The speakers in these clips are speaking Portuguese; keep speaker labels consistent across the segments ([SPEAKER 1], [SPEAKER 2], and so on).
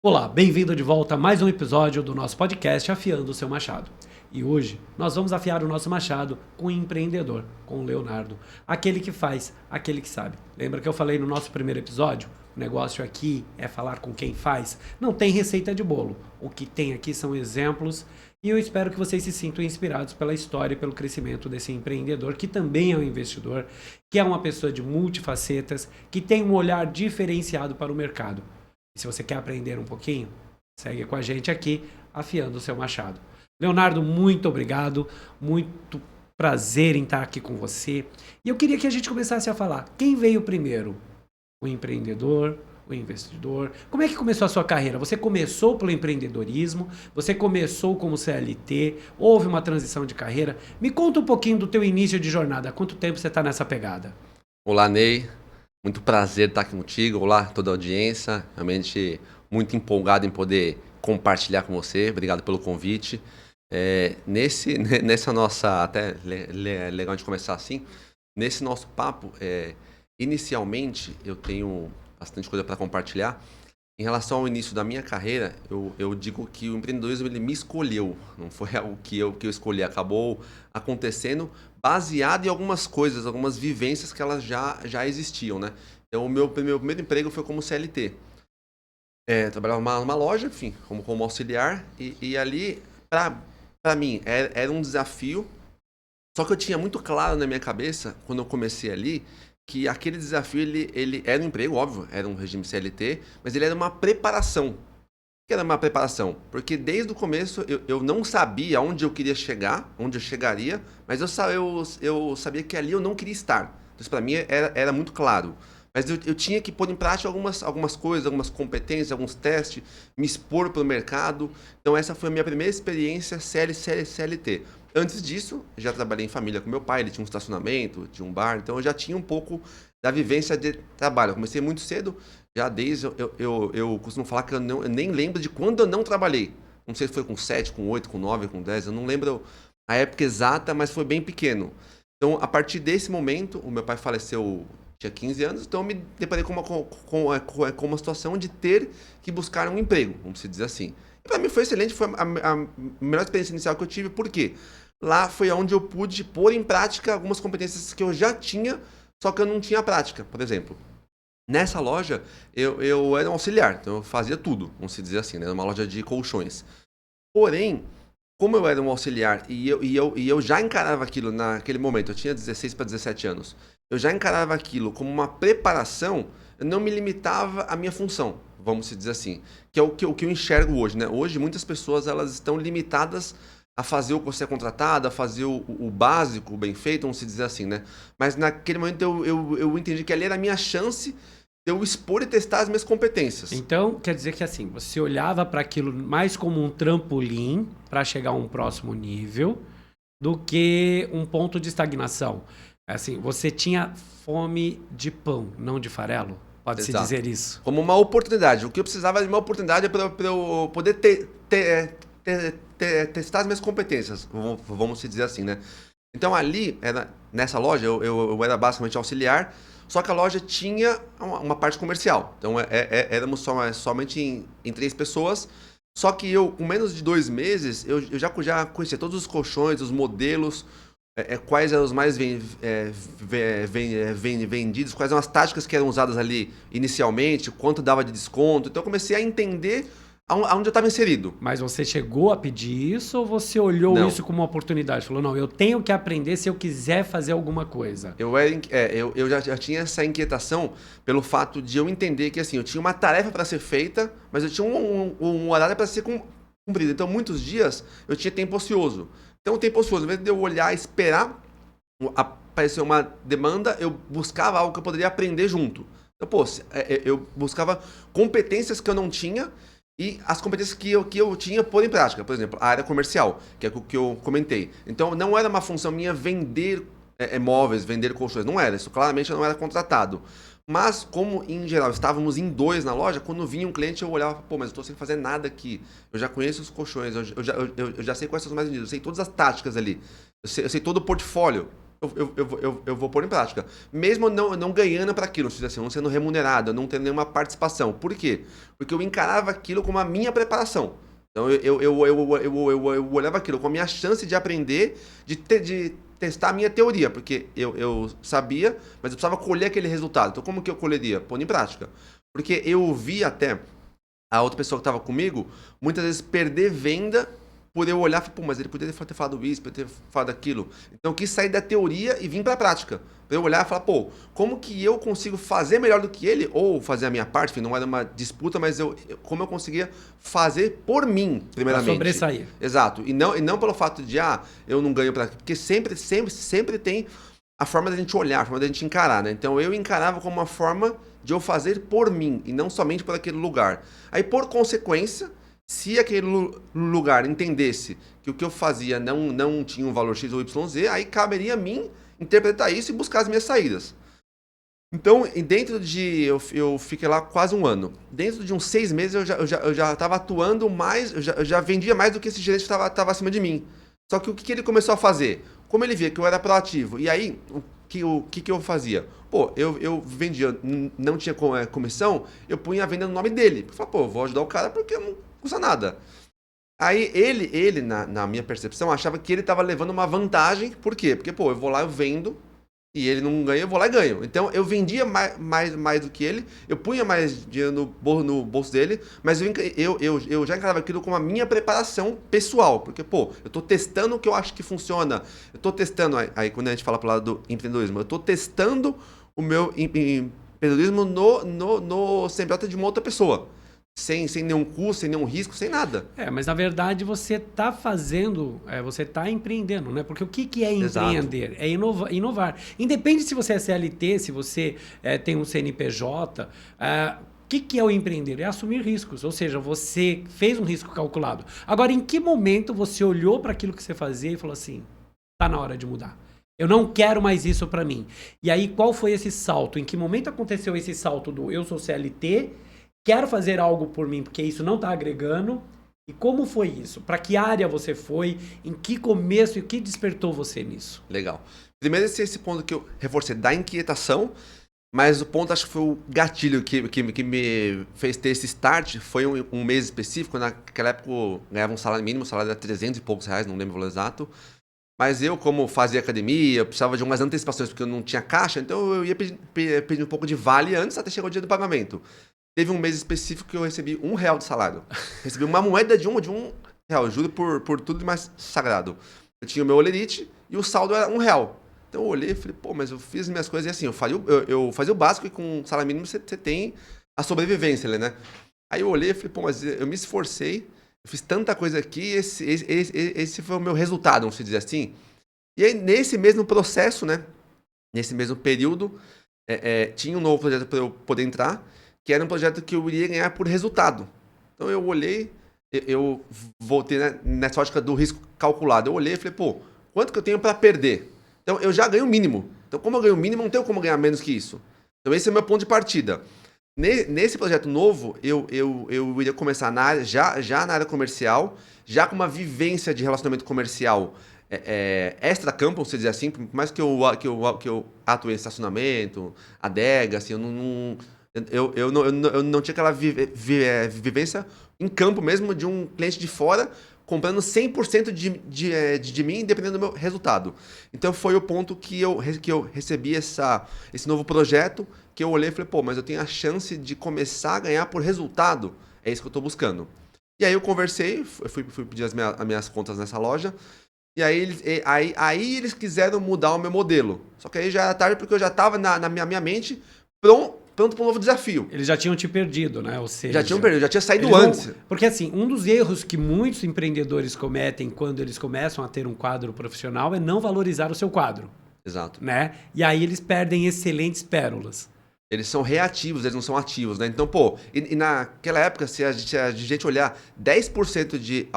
[SPEAKER 1] Olá, bem-vindo de volta a mais um episódio do nosso podcast Afiando o Seu Machado. E hoje nós vamos afiar o nosso machado com um empreendedor, com o Leonardo, aquele que faz, aquele que sabe. Lembra que eu falei no nosso primeiro episódio? O negócio aqui é falar com quem faz. Não tem receita de bolo. O que tem aqui são exemplos e eu espero que vocês se sintam inspirados pela história e pelo crescimento desse empreendedor, que também é um investidor, que é uma pessoa de multifacetas, que tem um olhar diferenciado para o mercado. E se você quer aprender um pouquinho, segue com a gente aqui, afiando o seu machado. Leonardo, muito obrigado, muito prazer em estar aqui com você. E eu queria que a gente começasse a falar, quem veio primeiro? O empreendedor, o investidor? Como é que começou a sua carreira? Você começou pelo empreendedorismo, você começou como CLT, houve uma transição de carreira. Me conta um pouquinho do teu início de jornada, há quanto tempo você está nessa pegada?
[SPEAKER 2] Olá, Ney. Muito prazer estar aqui contigo. Olá, toda a audiência. Realmente muito empolgado em poder compartilhar com você. Obrigado pelo convite. Nessa nossa... Até legal de começar assim. Nesse nosso papo, inicialmente, eu tenho bastante coisa para compartilhar. Em relação ao início da minha carreira, eu digo que o empreendedorismo ele me escolheu. Não foi algo que eu escolhi. Acabou acontecendo baseado em algumas coisas, algumas vivências que elas já existiam, né? Então, o meu primeiro emprego foi como CLT. Trabalhava numa loja, enfim, como auxiliar. E ali, para mim, era um desafio. Só que eu tinha muito claro na minha cabeça, quando eu comecei ali, que aquele desafio, ele era um emprego, óbvio, era um regime CLT, mas ele era uma preparação. O que era uma preparação? Porque desde o começo eu não sabia onde eu queria chegar, onde eu chegaria, mas eu sabia que ali eu não queria estar. Então isso para mim era muito claro. Mas eu tinha que pôr em prática algumas coisas, algumas competências, alguns testes, me expor para o mercado. Então essa foi a minha primeira experiência CLT. Antes disso, já trabalhei em família com meu pai, ele tinha um estacionamento, tinha um bar, então eu já tinha um pouco da vivência de trabalho. Eu comecei muito cedo, já desde eu costumo falar que eu nem lembro de quando eu não trabalhei. Não sei se foi com 7, com 8, com 9, com 10, eu não lembro a época exata, mas foi bem pequeno. Então, a partir desse momento, o meu pai faleceu, tinha 15 anos, então eu me deparei com uma situação de ter que buscar um emprego, vamos dizer assim. E para mim foi excelente, foi a melhor experiência inicial que eu tive, por quê? Lá foi onde eu pude pôr em prática algumas competências que eu já tinha, só que eu não tinha prática, por exemplo. Nessa loja, eu era um auxiliar, então eu fazia tudo, vamos dizer assim, né? Era uma loja de colchões. Porém, como eu era um auxiliar e eu já encarava aquilo naquele momento, eu tinha 16 para 17 anos, eu já encarava aquilo como uma preparação, eu não me limitava à minha função, vamos dizer assim, que é o que eu enxergo hoje, né? Hoje, muitas pessoas elas estão limitadas a fazer o que você é contratado, a fazer o básico, o bem feito, vamos dizer assim, né? Mas naquele momento eu entendi que ali era a minha chance de eu expor e testar as minhas competências.
[SPEAKER 1] Então, quer dizer que assim, você olhava para aquilo mais como um trampolim para chegar a um próximo nível do que um ponto de estagnação. Assim, você tinha fome de pão, não de farelo? Pode-se
[SPEAKER 2] Exato.
[SPEAKER 1] dizer isso.
[SPEAKER 2] Como uma oportunidade. O que eu precisava de uma oportunidade para eu poder testar as minhas competências, vamos dizer assim, né? Então ali, nessa loja, eu era basicamente auxiliar, só que a loja tinha uma parte comercial. Então éramos somente em 3 pessoas, só que eu, com menos de 2 meses, eu já conhecia todos os colchões, os modelos, quais eram os mais vendidos, quais eram as táticas que eram usadas ali inicialmente, quanto dava de desconto. Então eu comecei a entender aonde eu estava inserido.
[SPEAKER 1] Mas você chegou a pedir isso ou você olhou
[SPEAKER 2] Não.
[SPEAKER 1] isso como uma oportunidade? Falou, não, eu tenho que aprender se eu quiser fazer alguma coisa.
[SPEAKER 2] Eu já tinha essa inquietação pelo fato de eu entender que assim, eu tinha uma tarefa para ser feita, mas eu tinha um horário para ser cumprido. Então, muitos dias eu tinha tempo ocioso. Então, o tempo ocioso, ao invés de eu olhar e esperar aparecer uma demanda, eu buscava algo que eu poderia aprender junto. Então, eu buscava competências que eu não tinha e as competências que eu tinha pôr em prática. Por exemplo, a área comercial, que é o que eu comentei. Então, não era uma função minha vender móveis, vender colchões. Não era. Isso claramente eu não era contratado. Mas, como em geral estávamos em 2 na loja, quando vinha um cliente eu olhava, pô, mas eu estou sem fazer nada aqui. Eu já conheço os colchões, eu já sei quais são os mais vendidos, eu sei todas as táticas ali. Eu sei todo o portfólio. eu vou pôr em prática. Mesmo não ganhando para aquilo, assim, não sendo remunerado, não tendo nenhuma participação. Por quê? Porque eu encarava aquilo como a minha preparação. Então eu olhava aquilo como a minha chance de aprender, de testar a minha teoria, porque eu sabia, mas eu precisava colher aquele resultado. Então como que eu colheria? Pondo em prática. Porque eu vi até a outra pessoa que estava comigo, muitas vezes perder venda por eu olhar e falar, pô, mas ele poderia ter falado isso, poderia ter falado aquilo. Então eu quis sair da teoria e vir para a prática. Para eu olhar e falar, pô, como que eu consigo fazer melhor do que ele, ou fazer a minha parte, enfim, não era uma disputa, mas como eu conseguia fazer por mim, primeiramente.
[SPEAKER 1] Pra sobressair.
[SPEAKER 2] Exato. E não pelo fato de, eu não ganho para... Porque sempre tem a forma da gente olhar, a forma da gente encarar, né? Então eu encarava como uma forma de eu fazer por mim, e não somente por aquele lugar. Aí, por consequência, se aquele lugar entendesse que o que eu fazia não tinha um valor X ou YZ, aí caberia a mim interpretar isso e buscar as minhas saídas. Então, dentro de... Eu fiquei lá quase um ano. Dentro de uns 6 meses, eu já estava atuando mais... Eu já vendia mais do que esse gerente estava acima de mim. Só que o que ele começou a fazer? Como ele via que eu era proativo, e aí, o que eu fazia? Pô, eu vendia, não tinha comissão, eu punha a venda no nome dele. Eu falei, pô, vou ajudar o cara porque não custa nada. Aí ele na minha percepção, achava que ele estava levando uma vantagem. Por quê? Porque, pô, eu vou lá, eu vendo, e ele não ganha, eu vou lá e ganho. Então, eu vendia mais do que ele, eu punha mais dinheiro no bolso dele, mas eu já encarava aquilo como a minha preparação pessoal. Porque, pô, eu tô testando o que eu acho que funciona. Eu tô testando, aí quando a gente fala pro lado do empreendedorismo, eu tô testando o meu empreendedorismo no CNPJ de uma outra pessoa. Sem nenhum custo, sem nenhum risco, sem nada.
[SPEAKER 1] Mas na verdade você está fazendo, você está empreendendo, né? Porque o que é empreender? Exato. É inovar. Independe se você é CLT, se você tem um CNPJ, o que é o empreender? É assumir riscos, ou seja, você fez um risco calculado. Agora, em que momento você olhou para aquilo que você fazia e falou assim, está na hora de mudar? Eu não quero mais isso para mim. E aí, qual foi esse salto? Em que momento aconteceu esse salto do eu sou CLT, quero fazer algo por mim porque isso não está agregando? E como foi isso? Para que área você foi? Em que começo e o que despertou você nisso?
[SPEAKER 2] Legal. Primeiro esse ponto que eu reforcei da inquietação, mas o ponto acho que foi o gatilho que me fez ter esse start. Foi um mês específico. Naquela época eu ganhava um salário mínimo, o salário era 300 e poucos reais, não lembro o valor exato. Mas eu, como fazia academia, eu precisava de umas antecipações porque eu não tinha caixa, então eu ia pedir um pouco de vale antes até chegar o dia do pagamento. Teve um mês específico que eu recebi R$1 de salário. Recebi uma moeda de um real, eu juro por tudo mais sagrado. Eu tinha o meu olerite e o saldo era R$1. Então eu olhei e falei, pô, mas eu fiz minhas coisas e assim, eu fazia o básico e com salário mínimo você tem a sobrevivência, né? Aí eu olhei e falei, pô, mas eu me esforcei, eu fiz tanta coisa aqui, esse foi o meu resultado, vamos dizer assim. E aí, nesse mesmo processo, né? Nesse mesmo período, tinha um novo projeto para eu poder entrar, que era um projeto que eu iria ganhar por resultado. Então eu olhei, eu voltei nessa ótica do risco calculado. Eu olhei e falei, pô, quanto que eu tenho para perder? Então eu já ganho o mínimo. Então como eu ganho o mínimo, não tenho como ganhar menos que isso. Então esse é o meu ponto de partida. Nesse projeto novo, eu iria começar já na área comercial, já com uma vivência de relacionamento comercial extra-campo, vamos dizer assim, por mais que eu atuei em estacionamento, adega, assim, eu não tinha aquela vivência em campo mesmo de um cliente de fora comprando 100% de mim, dependendo do meu resultado. Então foi o ponto que eu recebi esse novo projeto, que eu olhei e falei, pô, mas eu tenho a chance de começar a ganhar por resultado. É isso que eu estou buscando. E aí eu conversei, eu fui pedir as minhas contas nessa loja, e aí eles quiseram mudar o meu modelo. Só que aí já era tarde, porque eu já estava na minha mente pronto para um novo desafio.
[SPEAKER 1] Eles já tinham te perdido, né? Ou seja,
[SPEAKER 2] já tinham perdido, já tinha saído antes.
[SPEAKER 1] Porque assim, um dos erros que muitos empreendedores cometem quando eles começam a ter um quadro profissional é não valorizar o seu quadro.
[SPEAKER 2] Exato.
[SPEAKER 1] Né? E aí eles perdem excelentes pérolas.
[SPEAKER 2] Eles são reativos, eles não são ativos, né? Então, pô, e naquela época, se a gente olhar 10% de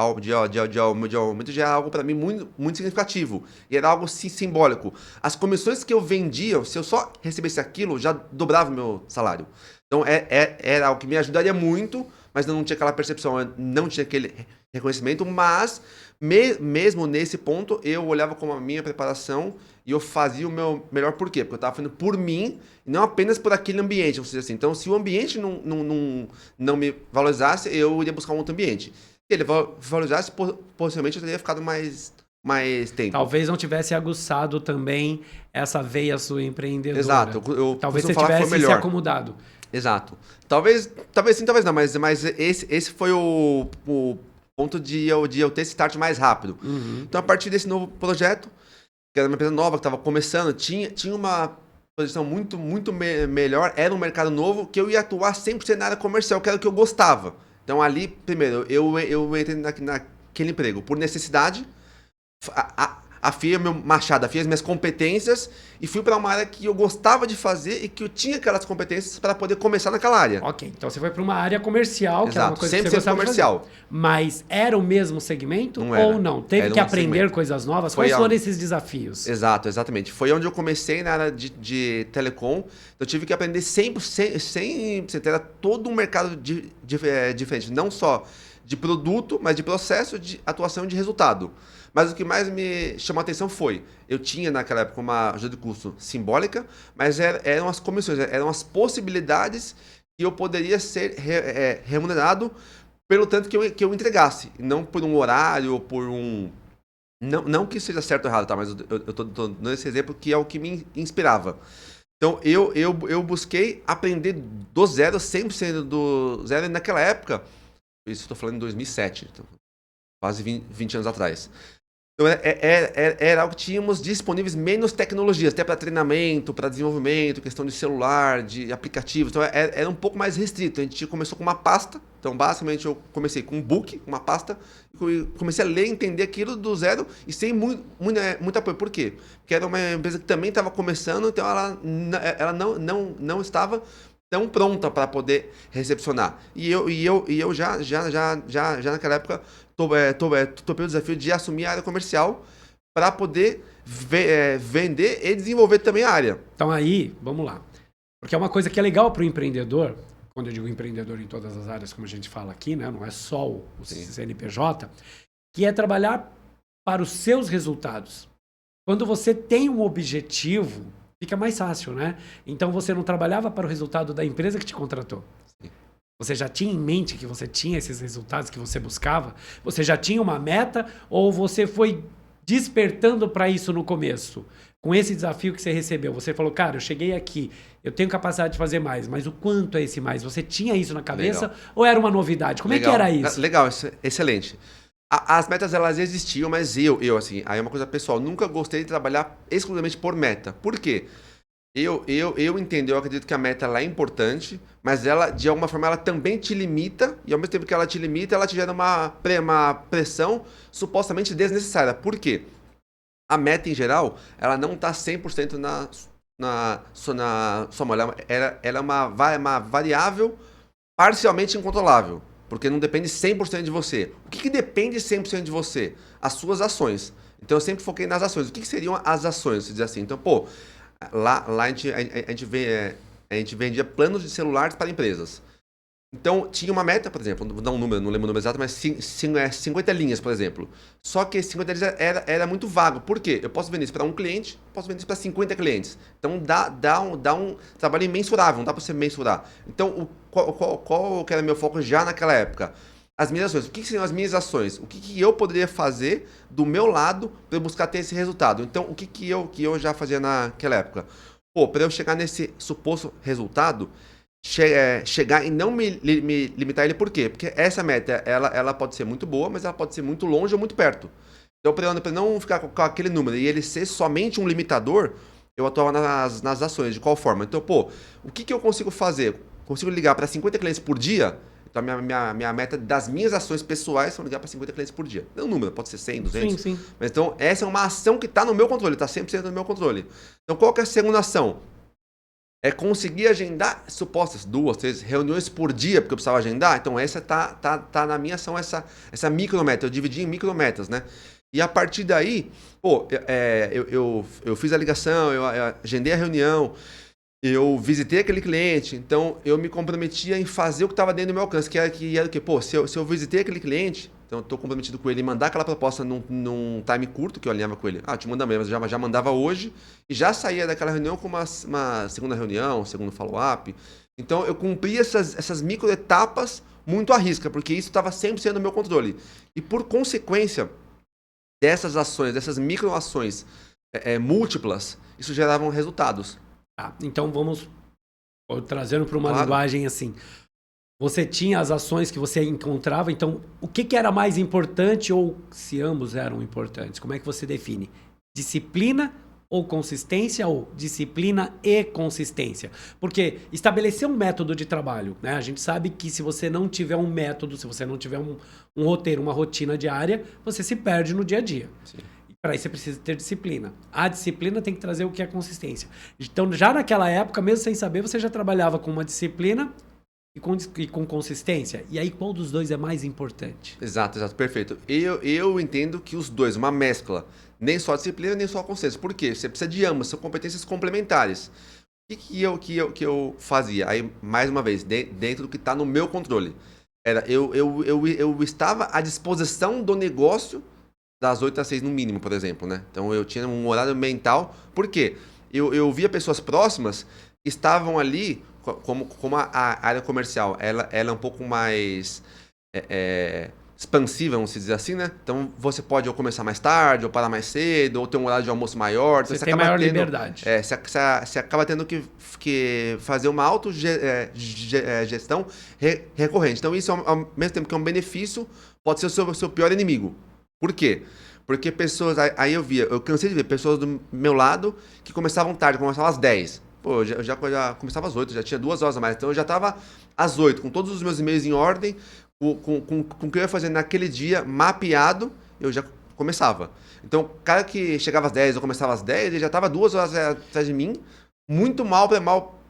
[SPEAKER 2] aumento já é algo para mim muito, muito significativo. E era algo simbólico. As comissões que eu vendia, se eu só recebesse aquilo, já dobrava o meu salário. Então, era algo que me ajudaria muito, mas eu não tinha aquela percepção, eu não tinha aquele reconhecimento, mas mesmo nesse ponto, eu olhava como a minha preparação e eu fazia o meu melhor por quê? Porque eu estava fazendo por mim e não apenas por aquele ambiente, vamos dizer assim. Então, se o ambiente não me valorizasse, eu iria buscar um outro ambiente. Se ele valorizasse, possivelmente eu teria ficado mais tempo.
[SPEAKER 1] Talvez não tivesse aguçado também essa veia sua empreendedora.
[SPEAKER 2] Exato.
[SPEAKER 1] Talvez você tivesse se acomodado.
[SPEAKER 2] Exato. Talvez sim, talvez não, mas esse foi o ponto de eu ter esse start mais rápido.
[SPEAKER 1] Uhum.
[SPEAKER 2] Então, a partir desse novo projeto, que era uma empresa nova, que estava começando, tinha uma posição muito melhor, era um mercado novo, que eu ia atuar 100% na área comercial, que era o que eu gostava. Então, ali, primeiro, eu entrei naquele emprego por necessidade, afiei meu machado, afiei as minhas competências e fui para uma área que eu gostava de fazer e que eu tinha aquelas competências para poder começar naquela área.
[SPEAKER 1] Ok, então você foi para uma área comercial, que era uma coisa que você gostava
[SPEAKER 2] comercial.
[SPEAKER 1] de fazer. Mas era o mesmo segmento ou não? Teve que aprender coisas novas? Quais foram esses desafios?
[SPEAKER 2] Exatamente. Foi onde eu comecei na área de telecom. Eu tive que aprender 100%, era todo um mercado diferente, não só de produto, mas de processo, de atuação e de resultado. Mas o que mais me chamou a atenção foi, eu tinha naquela época uma ajuda de custo simbólica, mas eram as comissões, eram as possibilidades que eu poderia ser remunerado pelo tanto que eu entregasse, não por um horário ou por um... Não que seja certo ou errado, tá? Mas eu estou dando esse exemplo que é o que me inspirava. Então, eu busquei aprender do zero, 100% do zero, e naquela época, isso estou falando em 2007, então, quase 20 anos atrás. Então, era algo que tínhamos disponíveis menos tecnologias, até para treinamento, para desenvolvimento, questão de celular, de aplicativos. Então, era um pouco mais restrito. A gente começou com uma pasta. Então, basicamente, eu comecei com um book, uma pasta, e comecei a ler, entender aquilo do zero e sem muito apoio. Por quê? Porque era uma empresa que também estava começando, então ela não estava tão pronta para poder recepcionar. E eu já naquela época topei o desafio de assumir a área comercial para poder vender e desenvolver também a área.
[SPEAKER 1] Então aí, vamos lá. Porque é uma coisa que é legal para o empreendedor, quando eu digo empreendedor em todas as áreas, como a gente fala aqui, né? Não é só o CNPJ, que é trabalhar para os seus resultados. Quando você tem um objetivo, fica mais fácil, né? Então você não trabalhava para o resultado da empresa que te contratou. Você já tinha em mente que você tinha esses resultados que você buscava? Você já tinha uma meta ou você foi despertando para isso no começo? Com esse desafio que você recebeu, você falou, cara, eu cheguei aqui, eu tenho capacidade de fazer mais, mas o quanto é esse mais? Você tinha isso na cabeça? Legal. Ou era uma novidade? Como é que era isso?
[SPEAKER 2] Legal, excelente. As metas, elas existiam, mas eu assim, aí é uma coisa pessoal, nunca gostei de trabalhar exclusivamente por meta. Por quê? Eu entendo, eu acredito que a meta ela é importante, mas ela, de alguma forma, ela também te limita, e ao mesmo tempo que ela te limita, ela te gera uma pressão supostamente desnecessária. Por quê? A meta, em geral, ela não está 100% na sua mão. Ela é uma variável parcialmente incontrolável, porque não depende 100% de você. O que depende 100% de você? As suas ações. Então, eu sempre foquei nas ações. O que seriam as ações, se dizer assim? Então, lá a gente vendia planos de celulares para empresas. Então, tinha uma meta, por exemplo, vou dar um número, não lembro o número exato, mas 50 linhas, por exemplo. Só que 50 linhas era muito vago. Por quê? Eu posso vender isso para um cliente, posso vender isso para 50 clientes. Então, dá um trabalho imensurável, não dá para você mensurar. Então, qual que era o meu foco já naquela época? As minhas ações. O que seriam as minhas ações? O que eu poderia fazer do meu lado para eu buscar ter esse resultado? Então, o que eu já fazia naquela época? Para eu chegar nesse suposto resultado, chegar e não me limitar ele, por quê? Porque essa meta, ela pode ser muito boa, mas ela pode ser muito longe ou muito perto. Então, para não ficar com aquele número e ele ser somente um limitador, eu atuava nas ações. De qual forma? Então, o que eu consigo fazer? Consigo ligar para 50 clientes por dia? Então, a minha meta das minhas ações pessoais são ligar para 50 clientes por dia. Não é um número, pode ser 100, 200.
[SPEAKER 1] Sim.
[SPEAKER 2] Mas, então, essa é uma ação que está no meu controle, está 100% no meu controle. Então, qual que é a segunda ação? É conseguir agendar supostas 2, 3 reuniões por dia, porque eu precisava agendar. Então, essa tá na minha ação, essa micrometa. Eu dividi em micrometas, né? E a partir daí, eu fiz a ligação, eu agendei a reunião. eu visitei aquele cliente, então eu me comprometia em fazer o que estava dentro do meu alcance, que era o quê? Pô, se eu visitei aquele cliente, então eu estou comprometido com ele em mandar aquela proposta num time curto, que eu alinhava com ele. Ah, te manda mesmo, mas já mandava hoje e já saía daquela reunião com uma segunda reunião, segundo follow-up. Então eu cumpria essas micro etapas muito à risca, porque isso estava sempre sendo no meu controle. E por consequência dessas ações, dessas micro ações múltiplas, isso gerava resultados.
[SPEAKER 1] Tá, então vamos trazendo para uma
[SPEAKER 2] Claro.
[SPEAKER 1] linguagem assim. Você tinha as ações que você encontrava, então o que era mais importante ou se ambos eram importantes? Como é que você define? Disciplina ou consistência ou disciplina e consistência? Porque estabelecer um método de trabalho, né? A gente sabe que se você não tiver um método, se você não tiver um roteiro, uma rotina diária, você se perde no dia a dia.
[SPEAKER 2] Sim.
[SPEAKER 1] Para isso você precisa ter disciplina. A disciplina tem que trazer o que é consistência. Então, já naquela época, mesmo sem saber, você já trabalhava com uma disciplina e com consistência. E aí, qual dos dois é mais importante?
[SPEAKER 2] Exato, perfeito. Eu entendo que os dois, uma mescla, nem só a disciplina, nem só a consciência. Por quê? Você precisa de ambas, são competências complementares. O que eu fazia? Aí, mais uma vez, dentro do que está no meu controle. Eu estava à disposição do negócio das 8 às 6 no mínimo, por exemplo, né? Então eu tinha um horário mental. Por quê? Eu via pessoas próximas que estavam ali, como a área comercial, ela é um pouco mais expansiva, vamos dizer assim, né? Então você pode ou começar mais tarde, ou parar mais cedo, ou ter um horário de almoço maior. Então,
[SPEAKER 1] você tem maior liberdade.
[SPEAKER 2] Você acaba tendo que fazer uma autogestão recorrente. Então isso, ao mesmo tempo que é um benefício, pode ser o seu pior inimigo. Por quê? Porque pessoas... Aí eu cansei de ver pessoas do meu lado que começavam tarde, começavam às 10. Pô, eu já começava às 8, já tinha 2 horas a mais. Então eu já estava às 8, com todos os meus e-mails em ordem, com o que eu ia fazer naquele dia, mapeado, eu já começava. Então, o cara que chegava às 10 ou começava às 10, ele já estava 2 horas atrás de mim, muito mal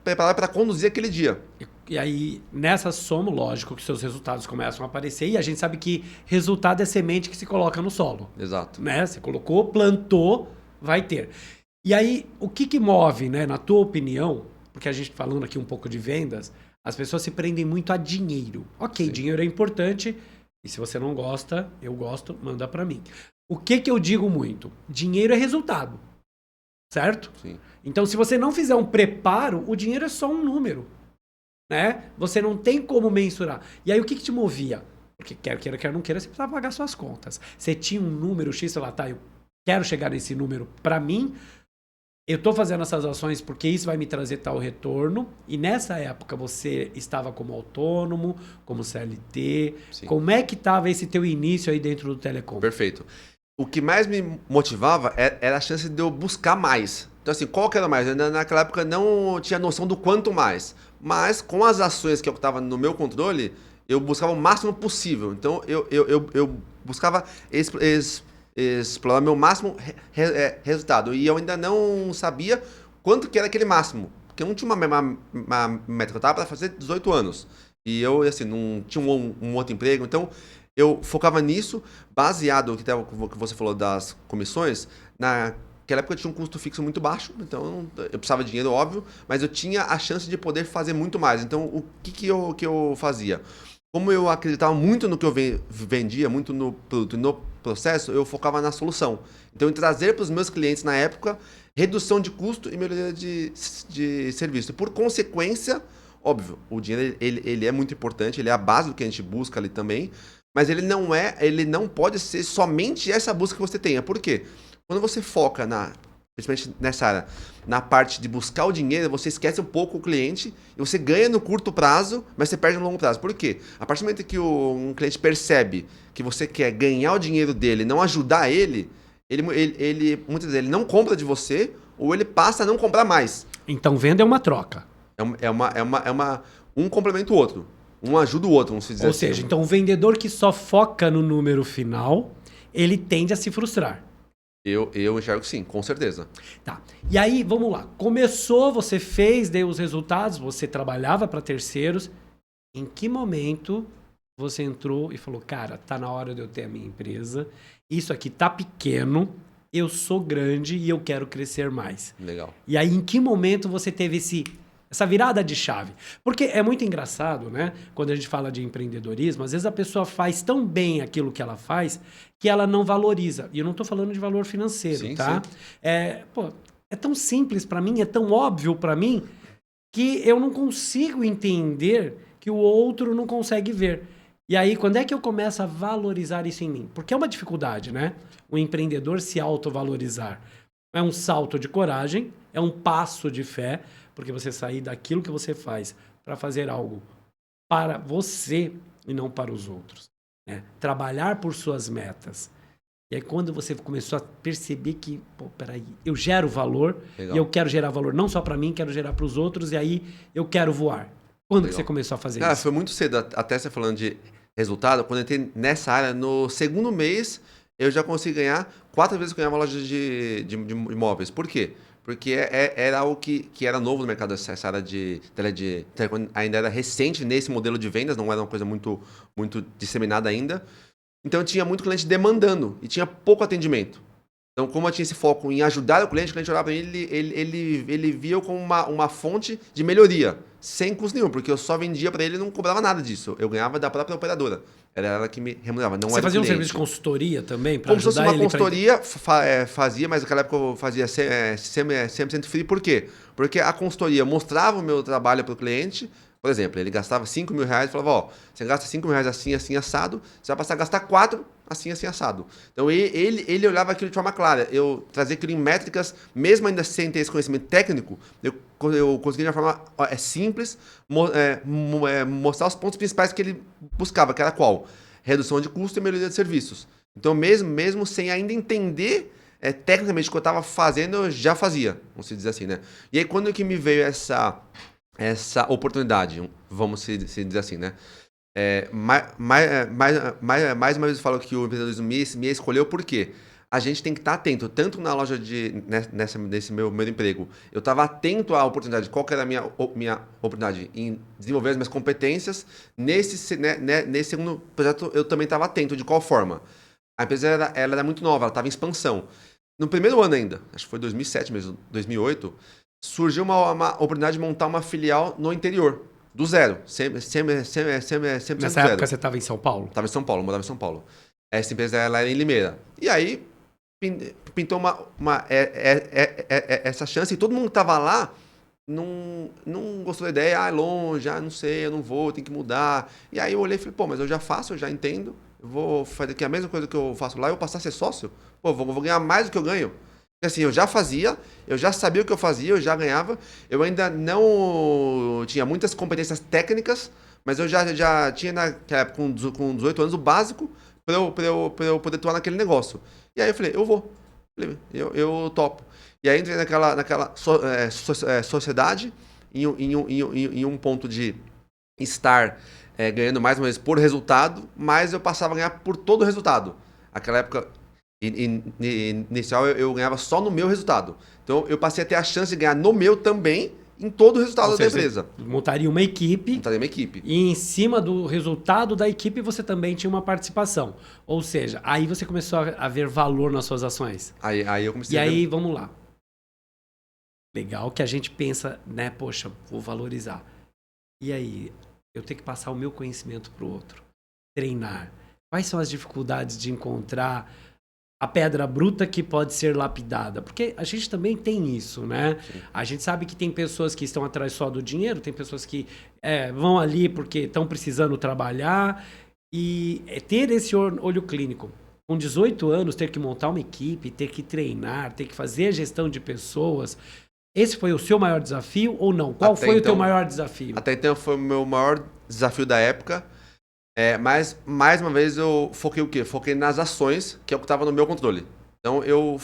[SPEAKER 2] preparado para conduzir aquele dia.
[SPEAKER 1] E aí, nessa soma, lógico que seus resultados começam a aparecer e a gente sabe que resultado é semente que se coloca no solo.
[SPEAKER 2] Exato.
[SPEAKER 1] Né? Você colocou, plantou, vai ter. E aí, o que move, né, na tua opinião, porque a gente falando aqui um pouco de vendas, as pessoas se prendem muito a dinheiro. Ok, sim, dinheiro é importante e se você não gosta, eu gosto, manda pra mim. O que eu digo muito? Dinheiro é resultado, certo?
[SPEAKER 2] Sim.
[SPEAKER 1] Então, se você não fizer um preparo, o dinheiro é só um número. Né? Você não tem como mensurar. E aí o que te movia? Porque quer não queira, você precisava pagar suas contas. Você tinha um número X, sei lá, tá, eu quero chegar nesse número para mim, eu tô fazendo essas ações porque isso vai me trazer tal retorno, e nessa época você estava como autônomo, como CLT, sim, como é que estava esse teu início aí dentro do telecom?
[SPEAKER 2] Perfeito. O que mais me motivava era a chance de eu buscar mais. Então assim, qual que era mais? Eu, naquela época não tinha noção do quanto mais. Mas com as ações que eu estava no meu controle, eu buscava o máximo possível. Então eu buscava explorar meu máximo resultado. E eu ainda não sabia quanto que era aquele máximo. Porque eu não tinha uma meta. Eu estava para fazer 18 anos. E eu, assim, não tinha um outro emprego. Então eu focava nisso, baseado no que você falou das comissões. Naquela época eu tinha um custo fixo muito baixo, então eu precisava de dinheiro, óbvio, mas eu tinha a chance de poder fazer muito mais. Então, o que eu fazia? Como eu acreditava muito no que eu vendia, muito no produto e no processo, eu focava na solução. Então, em trazer para os meus clientes na época redução de custo e melhoria de serviço. E, por consequência, óbvio, o dinheiro ele é muito importante, ele é a base do que a gente busca ali também, mas ele não pode ser somente essa busca que você tenha. Por quê? Quando você foca, principalmente nessa área, na parte de buscar o dinheiro, você esquece um pouco o cliente e você ganha no curto prazo, mas você perde no longo prazo. Por quê? A partir do momento que um cliente percebe que você quer ganhar o dinheiro dele, não ajudar ele muitas vezes ele não compra de você ou ele passa a não comprar mais.
[SPEAKER 1] Então venda é uma troca.
[SPEAKER 2] Um complementa o outro. Um ajuda o outro, vamos dizer assim.
[SPEAKER 1] Ou seja, então o vendedor que só foca no número final, ele tende a se frustrar.
[SPEAKER 2] Eu enxergo sim, com certeza.
[SPEAKER 1] Tá. E aí, vamos lá. Começou, você fez, deu os resultados, você trabalhava para terceiros. Em que momento você entrou e falou, cara, tá na hora de eu ter a minha empresa, isso aqui tá pequeno, eu sou grande e eu quero crescer mais.
[SPEAKER 2] Legal.
[SPEAKER 1] E aí, em que momento você teve esse essa virada de chave. Porque é muito engraçado, né? Quando a gente fala de empreendedorismo, às vezes a pessoa faz tão bem aquilo que ela faz que ela não valoriza. E eu não estou falando de valor financeiro,
[SPEAKER 2] Sim,
[SPEAKER 1] tá?
[SPEAKER 2] sim.
[SPEAKER 1] É tão simples para mim, é tão óbvio para mim que eu não consigo entender que o outro não consegue ver. E aí, quando é que eu começo a valorizar isso em mim? Porque é uma dificuldade, né? O empreendedor se autovalorizar. É um salto de coragem, é um passo de fé, porque você sair daquilo que você faz para fazer algo para você e não para os outros. Né? Trabalhar por suas metas. E aí, quando você começou a perceber que, pô, peraí, eu gero valor,
[SPEAKER 2] Legal.
[SPEAKER 1] e eu quero gerar valor não só para mim, quero gerar para os outros, e aí eu quero voar. Quando que você começou a fazer
[SPEAKER 2] Cara,
[SPEAKER 1] isso?
[SPEAKER 2] foi muito cedo, até você falando de resultado, quando eu entrei nessa área, no segundo mês, eu já consegui ganhar 4 vezes que eu ganhava uma loja de imóveis. Por quê? Porque era algo que era novo no mercado, essa área de telefone ainda era recente nesse modelo de vendas, não era uma coisa muito disseminada ainda. Então tinha muito cliente demandando e tinha pouco atendimento. Então, como eu tinha esse foco em ajudar o cliente olhava para mim, ele via eu como uma fonte de melhoria, sem custo nenhum, porque eu só vendia para ele e não cobrava nada disso. Eu ganhava da própria operadora. Era ela que me remunerava, não
[SPEAKER 1] Você
[SPEAKER 2] era o
[SPEAKER 1] fazia um
[SPEAKER 2] cliente.
[SPEAKER 1] serviço de consultoria também para
[SPEAKER 2] Como se fosse
[SPEAKER 1] ajudar
[SPEAKER 2] uma
[SPEAKER 1] ele?
[SPEAKER 2] consultoria, fazia, mas naquela época eu fazia 100% free. Por quê? Porque a consultoria mostrava o meu trabalho para o cliente. Por exemplo, ele gastava 5 mil reais e falava, ó, você gasta 5 mil reais assim, assim, assado, você vai passar a gastar 4 assim, assim, assado. Então ele olhava aquilo de forma clara. Eu trazia aquilo em métricas, mesmo ainda sem ter esse conhecimento técnico, eu conseguia de uma forma simples mostrar os pontos principais que ele buscava, que era qual? Redução de custo e melhoria de serviços. Então, mesmo sem ainda entender tecnicamente o que eu estava fazendo, eu já fazia, vamos dizer assim, né? E aí, quando que me veio essa oportunidade, vamos se dizer assim, né? Mais uma vez eu falo que o empreendedorismo me escolheu porque a gente tem que estar atento, tanto na loja nesse meu emprego, eu estava atento à oportunidade, qual que era a minha oportunidade em desenvolver as minhas competências. Nesse segundo projeto, eu também estava atento de qual forma. A empresa ela era muito nova, ela estava em expansão. No primeiro ano ainda, acho que foi 2007 mesmo, 2008, surgiu uma oportunidade de montar uma filial no interior, do zero, sempre do
[SPEAKER 1] Nessa
[SPEAKER 2] zero.
[SPEAKER 1] época você estava em São Paulo?
[SPEAKER 2] Estava em São Paulo, morava em São Paulo. Essa empresa ela era em Limeira. E aí pintou essa chance e todo mundo que estava lá não gostou da ideia, é longe, não sei, eu não vou, tem que mudar. E aí eu olhei e falei, pô, mas eu já faço, eu já entendo, eu vou fazer aqui a mesma coisa que eu faço lá, eu vou passar a ser sócio, pô, vou ganhar mais do que eu ganho. Porque assim, eu já fazia, eu já sabia o que eu fazia, eu já ganhava, eu ainda não tinha muitas competências técnicas, mas eu já tinha naquela época, com 18 anos, o básico para eu poder atuar naquele negócio. E aí eu falei, eu vou. Eu topo. E aí entrei naquela sociedade, em um ponto de estar ganhando mais uma vez por resultado, mas eu passava a ganhar por todo o resultado. Aquela época inicial eu ganhava só no meu resultado. Então eu passei a ter a chance de ganhar no meu também, em todo o resultado da empresa.
[SPEAKER 1] Montaria uma equipe.
[SPEAKER 2] Montaria uma equipe.
[SPEAKER 1] E em cima do resultado da equipe você também tinha uma participação. Ou seja, aí você começou a ver valor nas suas ações.
[SPEAKER 2] Aí eu comecei
[SPEAKER 1] E aí, vamos lá. Legal que a gente pensa, né? Poxa, vou valorizar. E aí, eu tenho que passar o meu conhecimento para o outro. Treinar. Quais são as dificuldades de encontrar a pedra bruta que pode ser lapidada? Porque a gente também tem isso, né?
[SPEAKER 2] Sim.
[SPEAKER 1] A gente sabe que tem pessoas que estão atrás só do dinheiro, tem pessoas que vão ali porque estão precisando trabalhar. E ter esse olho clínico. Com 18 anos, ter que montar uma equipe, ter que treinar, ter que fazer a gestão de pessoas. Esse foi o seu maior desafio ou não? Qual foi o teu maior desafio?
[SPEAKER 2] Até então foi o meu maior desafio da época. Mas, mais uma vez, eu foquei o quê? Foquei nas ações, que é o que estava no meu controle. Então, eu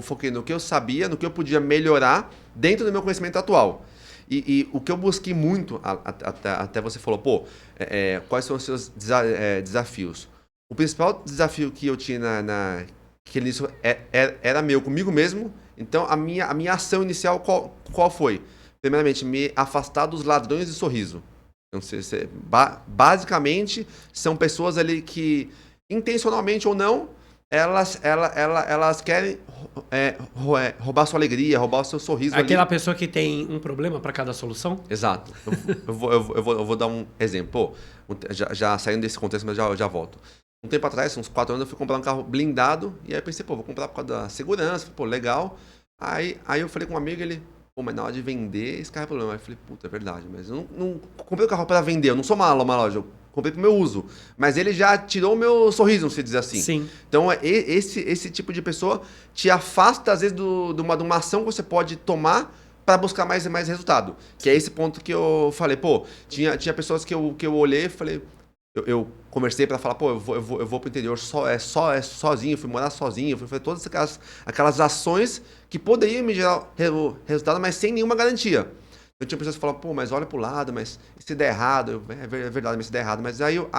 [SPEAKER 2] foquei no que eu sabia, no que eu podia melhorar dentro do meu conhecimento atual. E o que eu busquei muito, até você falou, pô, quais são os seus desafios? O principal desafio que eu tinha naquele início era meu, comigo mesmo. Então, a minha ação inicial, qual foi? Primeiramente, me afastar dos ladrões de sorriso. Então, basicamente, são pessoas ali que, intencionalmente ou não, elas querem roubar sua alegria, roubar o seu sorriso.
[SPEAKER 1] Aquela
[SPEAKER 2] ali.
[SPEAKER 1] pessoa que tem um problema para cada solução?
[SPEAKER 2] Exato. Eu vou dar um exemplo. Pô, já saindo desse contexto, mas já volto. Um tempo atrás, uns 4 anos, eu fui comprar um carro blindado. E aí eu pensei, pô, vou comprar por causa da segurança. Pô, legal. Aí eu falei com um amigo, ele... Pô, mas na hora de vender, esse carro é problema. Aí eu falei, puta, é verdade. Mas eu não comprei o carro para vender. Eu não sou uma loja. Eu comprei pro meu uso. Mas ele já tirou o meu sorriso, não se dizer assim.
[SPEAKER 1] Sim.
[SPEAKER 2] Então, esse tipo de pessoa te afasta, às vezes, de uma ação que você pode tomar para buscar mais resultado. Que é esse ponto que eu falei, pô, tinha pessoas que eu olhei e falei... Eu conversei para falar, pô, eu vou pro interior sozinho, fui morar sozinho, fui fazer todas aquelas ações que poderiam me gerar resultado, mas sem nenhuma garantia. Eu tinha pessoas que falavam, pô, mas olha pro lado, mas e se der errado? É verdade, mas se der errado. Mas aí eu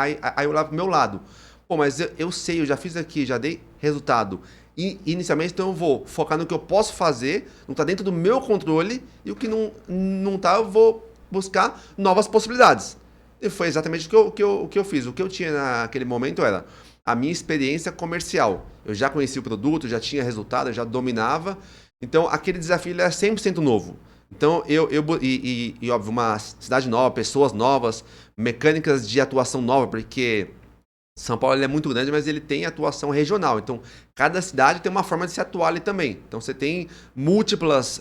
[SPEAKER 2] olhava pro meu lado. Pô, mas eu sei, eu já fiz aqui, já dei resultado. E inicialmente, então eu vou focar no que eu posso fazer, não tá dentro do meu controle, e o que não tá, eu vou buscar novas possibilidades. E foi exatamente o que eu fiz. O que eu tinha naquele momento era a minha experiência comercial. Eu já conhecia o produto, já tinha resultado, eu já dominava. Então, aquele desafio ele era 100% novo. Então, óbvio, uma cidade nova, pessoas novas, mecânicas de atuação nova, porque São Paulo ele é muito grande, mas ele tem atuação regional. Então, cada cidade tem uma forma de se atuar ali também. Então, você tem múltiplas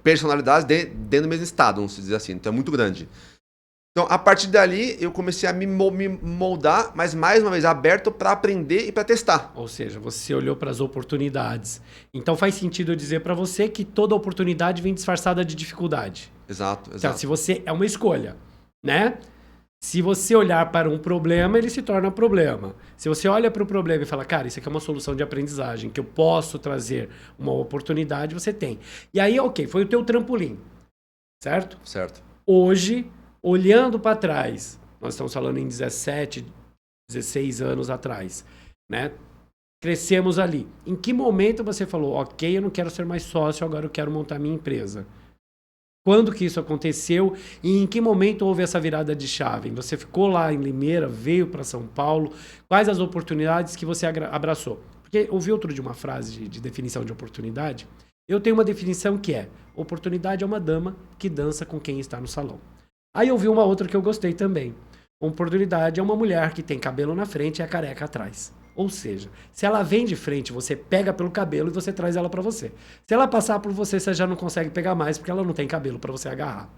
[SPEAKER 2] personalidades dentro do mesmo estado, vamos dizer assim. Então, é muito grande. Então, a partir dali, eu comecei a me moldar, mas mais uma vez, aberto para aprender e para testar.
[SPEAKER 1] Ou seja, você olhou para as oportunidades. Então, faz sentido eu dizer para você que toda oportunidade vem disfarçada de dificuldade.
[SPEAKER 2] Exato.
[SPEAKER 1] Então, se você... É uma escolha, né? Se você olhar para um problema, ele se torna problema. Se você olha para o problema e fala, cara, isso aqui é uma solução de aprendizagem, que eu posso trazer uma oportunidade, você tem. E aí, ok, foi o teu trampolim, certo?
[SPEAKER 2] Certo.
[SPEAKER 1] Hoje... Olhando para trás, nós estamos falando em 17, 16 anos atrás, né? Crescemos ali. Em que momento você falou, ok, eu não quero ser mais sócio, agora eu quero montar minha empresa? Quando que isso aconteceu e em que momento houve essa virada de chave? Você ficou lá em Limeira, veio para São Paulo, quais as oportunidades que você abraçou? Porque ouvi outro de uma frase de definição de oportunidade. Eu tenho uma definição que é, oportunidade é uma dama que dança com quem está no salão. Aí eu vi uma outra que eu gostei também. Oportunidade é uma mulher que tem cabelo na frente e a careca atrás. Ou seja, se ela vem de frente, você pega pelo cabelo e você traz ela para você. Se ela passar por você, você já não consegue pegar mais porque ela não tem cabelo para você agarrar.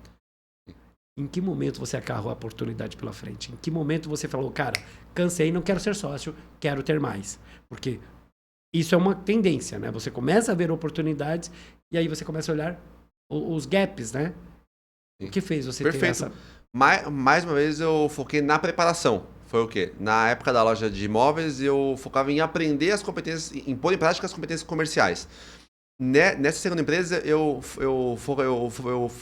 [SPEAKER 1] Em que momento você agarrou a oportunidade pela frente? Em que momento você falou, cara, cansei, não quero ser sócio, quero ter mais? Porque isso é uma tendência, né? Você começa a ver oportunidades e aí você começa a olhar os gaps, né? O que fez você ter essa...
[SPEAKER 2] Mais uma vez eu foquei na preparação. Foi o quê? Na época da loja de imóveis, eu focava em aprender as competências, em pôr em prática as competências comerciais. Nessa segunda empresa, eu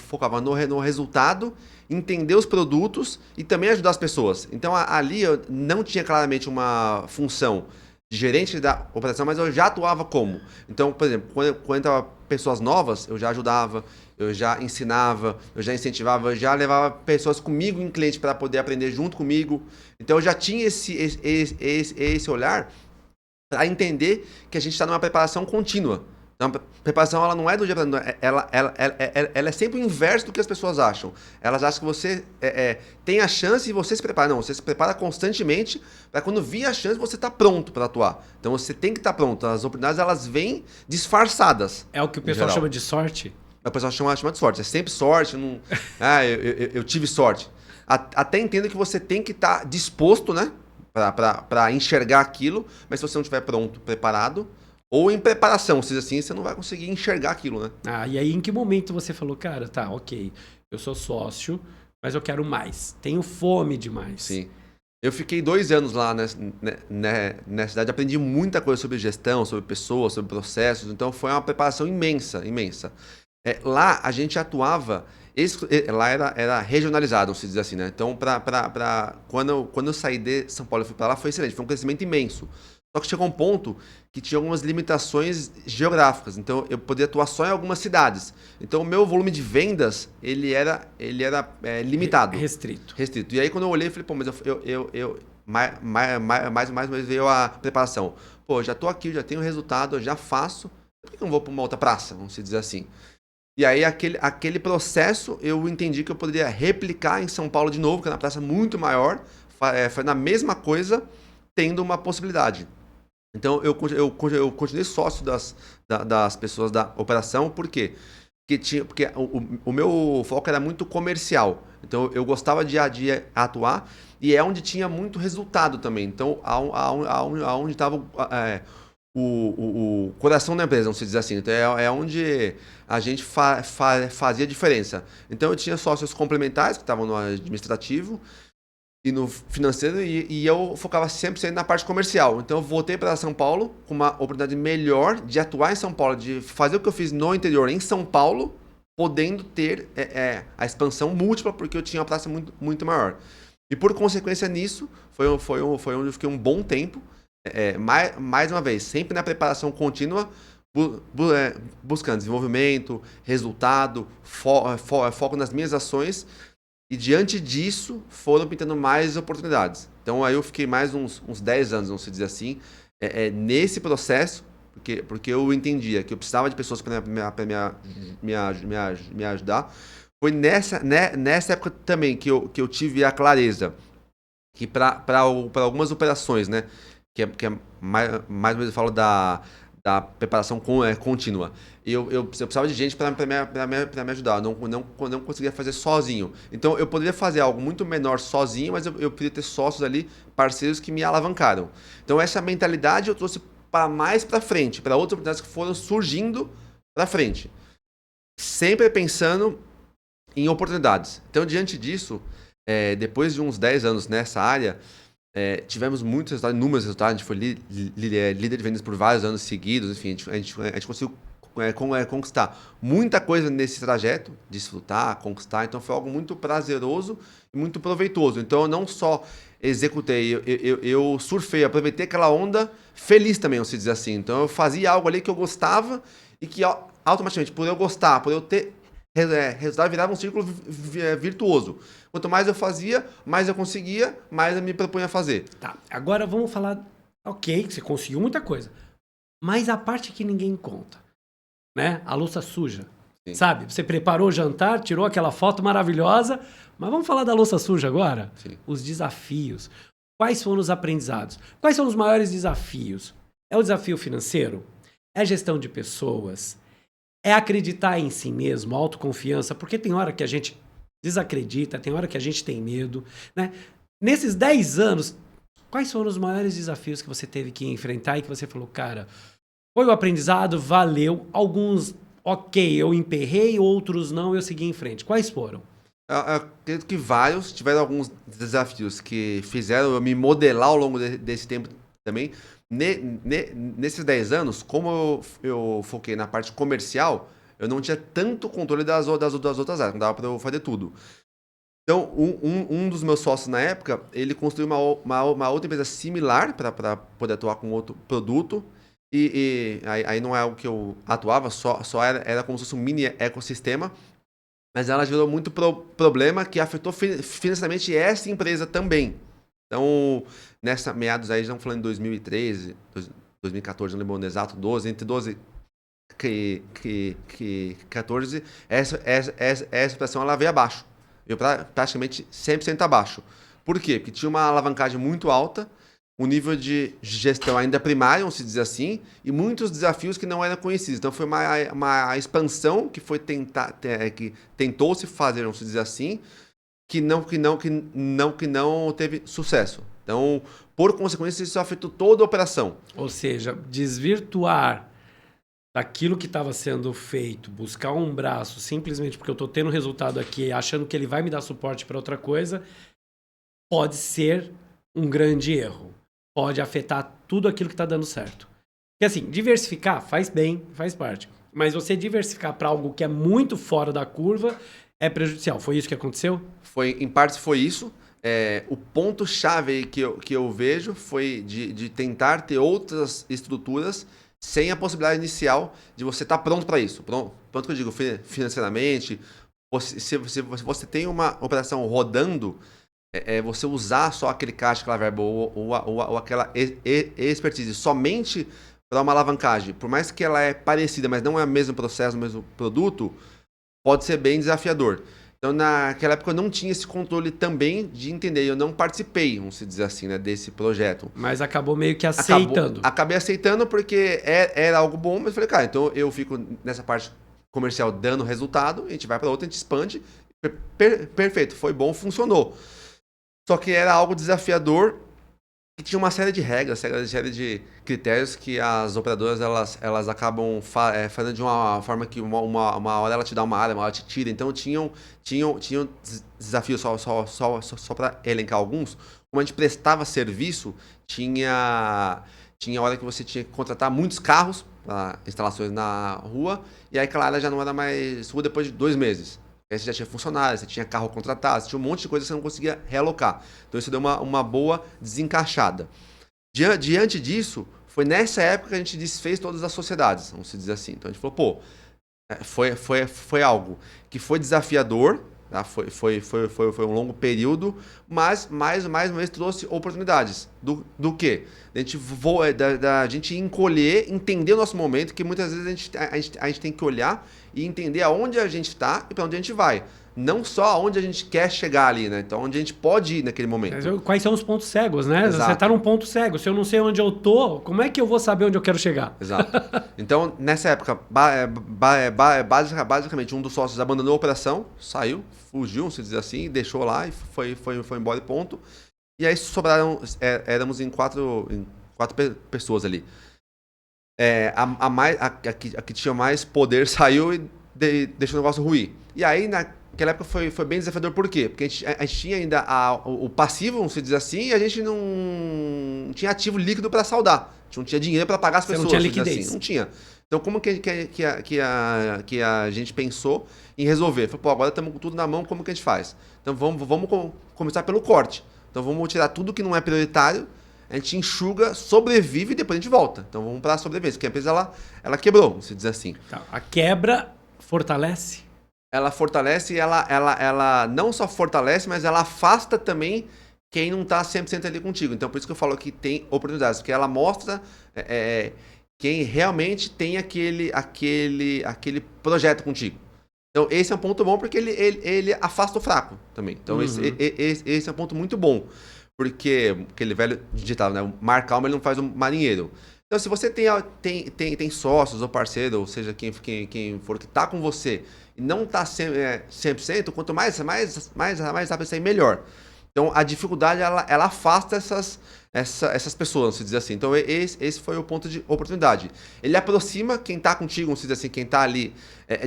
[SPEAKER 2] focava no resultado, entender os produtos e também ajudar as pessoas. Então, ali eu não tinha claramente uma função de gerente da operação, mas eu já atuava como. Então, por exemplo, quando entrava pessoas novas, eu já ajudava, eu já ensinava, eu já incentivava, eu já levava pessoas comigo em cliente para poder aprender junto comigo. Então, eu já tinha esse olhar para entender que a gente está numa preparação contínua. Então, a preparação ela não é do dia para noite, ela é sempre o inverso do que as pessoas acham. Elas acham que você tem a chance e você se prepara. Não, você se prepara constantemente para quando vir a chance você estar pronto para atuar. Então você tem que estar pronto. As oportunidades elas vêm disfarçadas.
[SPEAKER 1] É o que o pessoal chama de sorte?
[SPEAKER 2] O pessoal chama de sorte. É sempre sorte. Não... eu tive sorte. Até entendo que você tem que estar disposto, né, para enxergar aquilo, mas se você não estiver pronto, preparado, ou em preparação, se assim, você não vai conseguir enxergar aquilo, né?
[SPEAKER 1] E aí em que momento você falou, cara, tá, ok, eu sou sócio, mas eu quero mais, tenho fome de mais.
[SPEAKER 2] Sim. Eu fiquei 2 anos lá nessa cidade, aprendi muita coisa sobre gestão, sobre pessoas, sobre processos, então foi uma preparação imensa, imensa. Lá a gente atuava, lá era regionalizado, vamos dizer assim, né? Então, quando eu saí de São Paulo e fui para lá, foi excelente, foi um crescimento imenso. Só que chegou um ponto que tinha algumas limitações geográficas. Então, eu podia atuar só em algumas cidades. Então, o meu volume de vendas, ele era limitado.
[SPEAKER 1] Restrito.
[SPEAKER 2] E aí, quando eu olhei, eu falei, pô, mas mais uma vez veio a preparação. pô, já tô aqui, já tenho resultado, eu já faço, por que eu não vou para uma outra praça, vamos dizer assim? E aí aquele processo eu entendi que eu poderia replicar em São Paulo de novo, que é uma praça muito maior, foi na mesma coisa, tendo uma possibilidade. Então eu continuei sócio das pessoas da operação, por quê? Porque o meu foco era muito comercial. Então eu gostava de atuar e é onde tinha muito resultado também. Então aonde estava o coração da empresa, vamos dizer assim. Então é onde a gente fazia diferença. Então eu tinha sócios complementares que estavam no administrativo e no financeiro e eu focava 100% na parte comercial. Então eu voltei para São Paulo com uma oportunidade melhor de atuar em São Paulo, de fazer o que eu fiz no interior em São Paulo, podendo ter a expansão múltipla, porque eu tinha uma praça muito, muito maior. E por consequência nisso, foi onde eu fiquei um bom tempo, mais uma vez, sempre na preparação contínua, buscando desenvolvimento, resultado, foco nas minhas ações. E diante disso, foram pintando mais oportunidades. Então aí eu fiquei mais uns 10 anos, vamos dizer assim, nesse processo, porque eu entendia que eu precisava de pessoas para me ajudar. Foi nessa época também que eu tive a clareza que para algumas operações, né, que é mais ou menos eu falo da preparação contínua. Eu precisava de gente para me ajudar. Eu não conseguia fazer sozinho. Então, eu poderia fazer algo muito menor sozinho, mas eu poderia ter sócios ali, parceiros que me alavancaram. Então, essa mentalidade eu trouxe para mais para frente, para outras oportunidades que foram surgindo para frente. Sempre pensando em oportunidades. Então, diante disso, depois de uns 10 anos nessa área, tivemos muitos resultados, inúmeros resultados. A gente foi líder de vendas por vários anos seguidos. Enfim, a gente conseguiu conquistar muita coisa nesse trajeto, desfrutar, conquistar. Então foi algo muito prazeroso e muito proveitoso. Então eu não só executei, eu surfei, aproveitei aquela onda feliz também, vamos dizer assim. Então eu fazia algo ali que eu gostava e que automaticamente, por eu gostar, por eu ter resultado, virava um círculo virtuoso. Quanto mais eu fazia, mais eu conseguia, mais eu me propunha a fazer.
[SPEAKER 1] Tá, agora vamos falar, ok, que você conseguiu muita coisa, mas a parte que ninguém conta, né? A louça suja. Sim. Sabe? Você preparou o jantar, tirou aquela foto maravilhosa, mas vamos falar da louça suja agora? Sim. Os desafios. Quais foram os aprendizados? Quais são os maiores desafios? É o desafio financeiro? É a gestão de pessoas? É acreditar em si mesmo, autoconfiança? Porque tem hora que a gente desacredita, tem hora que a gente tem medo, né? Nesses 10 anos, quais foram os maiores desafios que você teve que enfrentar e que você falou, cara, foi o aprendizado, valeu. Alguns, ok, eu emperrei, outros não, eu segui em frente. Quais foram?
[SPEAKER 2] Eu acredito que vários, tiveram alguns desafios que fizeram eu me modelar ao longo desse tempo também. Nesses 10 anos, como eu foquei na parte comercial, eu não tinha tanto controle das outras áreas, não dava para eu fazer tudo. Então, um dos meus sócios na época, ele construiu uma outra empresa similar para poder atuar com outro produto. E aí não é algo que eu atuava, só era como se fosse um mini ecossistema, mas ela gerou muito problema que afetou financeiramente essa empresa também. Então, nessa meados aí, já estamos falando em 2013, 2014, não lembro o exato, entre 12 e 14, essa situação ela veio abaixo. Veio praticamente 100% abaixo. Por quê? Porque tinha uma alavancagem muito alta, um nível de gestão ainda primário, vamos dizer assim, e muitos desafios que não eram conhecidos. Então foi uma expansão que foi que tentou se fazer, vamos dizer assim, que não teve sucesso. Então, por consequência, isso afetou toda a operação.
[SPEAKER 1] Ou seja, desvirtuar daquilo que estava sendo feito, buscar um braço simplesmente porque eu estou tendo resultado aqui, achando que ele vai me dar suporte para outra coisa, pode ser um grande erro. Pode afetar tudo aquilo que está dando certo. Porque assim, diversificar faz bem, faz parte. Mas você diversificar para algo que é muito fora da curva é prejudicial. Foi isso que aconteceu?
[SPEAKER 2] Em partes foi isso. O ponto-chave que eu vejo foi de tentar ter outras estruturas sem a possibilidade inicial de você estar pronto para isso. Pronto que eu digo financeiramente. Se você tem uma operação rodando, é você usar só aquele caixa, aquela verba ou aquela expertise somente para uma alavancagem, por mais que ela é parecida, mas não é o mesmo processo, o mesmo produto, pode ser bem desafiador. Então, naquela época, eu não tinha esse controle também de entender. Eu não participei, vamos dizer assim, né, desse projeto.
[SPEAKER 1] Mas acabou meio que aceitando.
[SPEAKER 2] Acabei aceitando porque era algo bom, mas falei, cara, então eu fico nessa parte comercial dando resultado, a gente vai para outra, a gente expande. Perfeito, foi bom, funcionou. Só que era algo desafiador e tinha uma série de regras, série de critérios que as operadoras elas acabam fazendo de uma forma que uma hora ela te dá uma área, uma hora te tira. Então tinham desafios, só para elencar alguns. Como a gente prestava serviço, tinha hora que você tinha que contratar muitos carros para instalações na rua, e aí aquela área já não era mais rua depois de 2 meses. Aí você já tinha funcionários, você tinha carro contratado, você tinha um monte de coisa que você não conseguia realocar. Então isso deu uma boa desencaixada. Diante disso, foi nessa época que a gente desfez todas as sociedades, vamos dizer assim. Então a gente falou, pô, foi algo que foi desafiador, tá? Foi um longo período, mas mais uma vez trouxe oportunidades. Do quê? Da gente encolher, entender o nosso momento, que muitas vezes a gente tem que olhar e entender aonde a gente está e para onde a gente vai. Não só aonde a gente quer chegar ali, né? Então, onde a gente pode ir naquele momento.
[SPEAKER 1] Quais são os pontos cegos, né?
[SPEAKER 2] Exato.
[SPEAKER 1] Você está num ponto cego. Se eu não sei onde eu tô, como é que eu vou saber onde eu quero chegar?
[SPEAKER 2] Exato. Então, nessa época, basicamente, um dos sócios abandonou a operação, saiu, fugiu, se diz assim, deixou lá e foi embora e ponto. E aí sobraram, éramos em quatro pessoas ali. A que tinha mais poder saiu e deixou o negócio ruir. E aí, naquela época, foi bem desafiador. Por quê? Porque a gente tinha ainda o passivo, vamos dizer assim, e a gente não tinha ativo líquido para saldar. A gente não tinha dinheiro para pagar as pessoas.
[SPEAKER 1] Não tinha liquidez.
[SPEAKER 2] Assim. Não tinha. Então, como que a gente pensou em resolver? Falei, pô, agora estamos com tudo na mão, como que a gente faz? Então, vamos começar pelo corte. Então, vamos tirar tudo que não é prioritário, a gente enxuga, sobrevive e depois a gente volta. Então, vamos para a sobrevivência, porque a empresa ela quebrou, vamos dizer assim.
[SPEAKER 1] Tá. A quebra fortalece?
[SPEAKER 2] Ela fortalece, ela não só fortalece, mas ela afasta também quem não está 100% ali contigo. Então, por isso que eu falo que tem oportunidades, porque ela mostra quem realmente tem aquele projeto contigo. Então, esse é um ponto bom, porque ele afasta o fraco também. Então, esse é um ponto muito bom. Porque aquele velho ditado, né? O mar calmo ele não faz um marinheiro. Então, se você tem sócios ou parceiro, ou seja, quem for que está com você e não está 100%, quanto mais rápido sair, melhor. Então, a dificuldade, ela afasta essas pessoas, se diz assim. Então, esse foi o ponto de oportunidade. Ele aproxima quem está contigo, se diz assim, quem está ali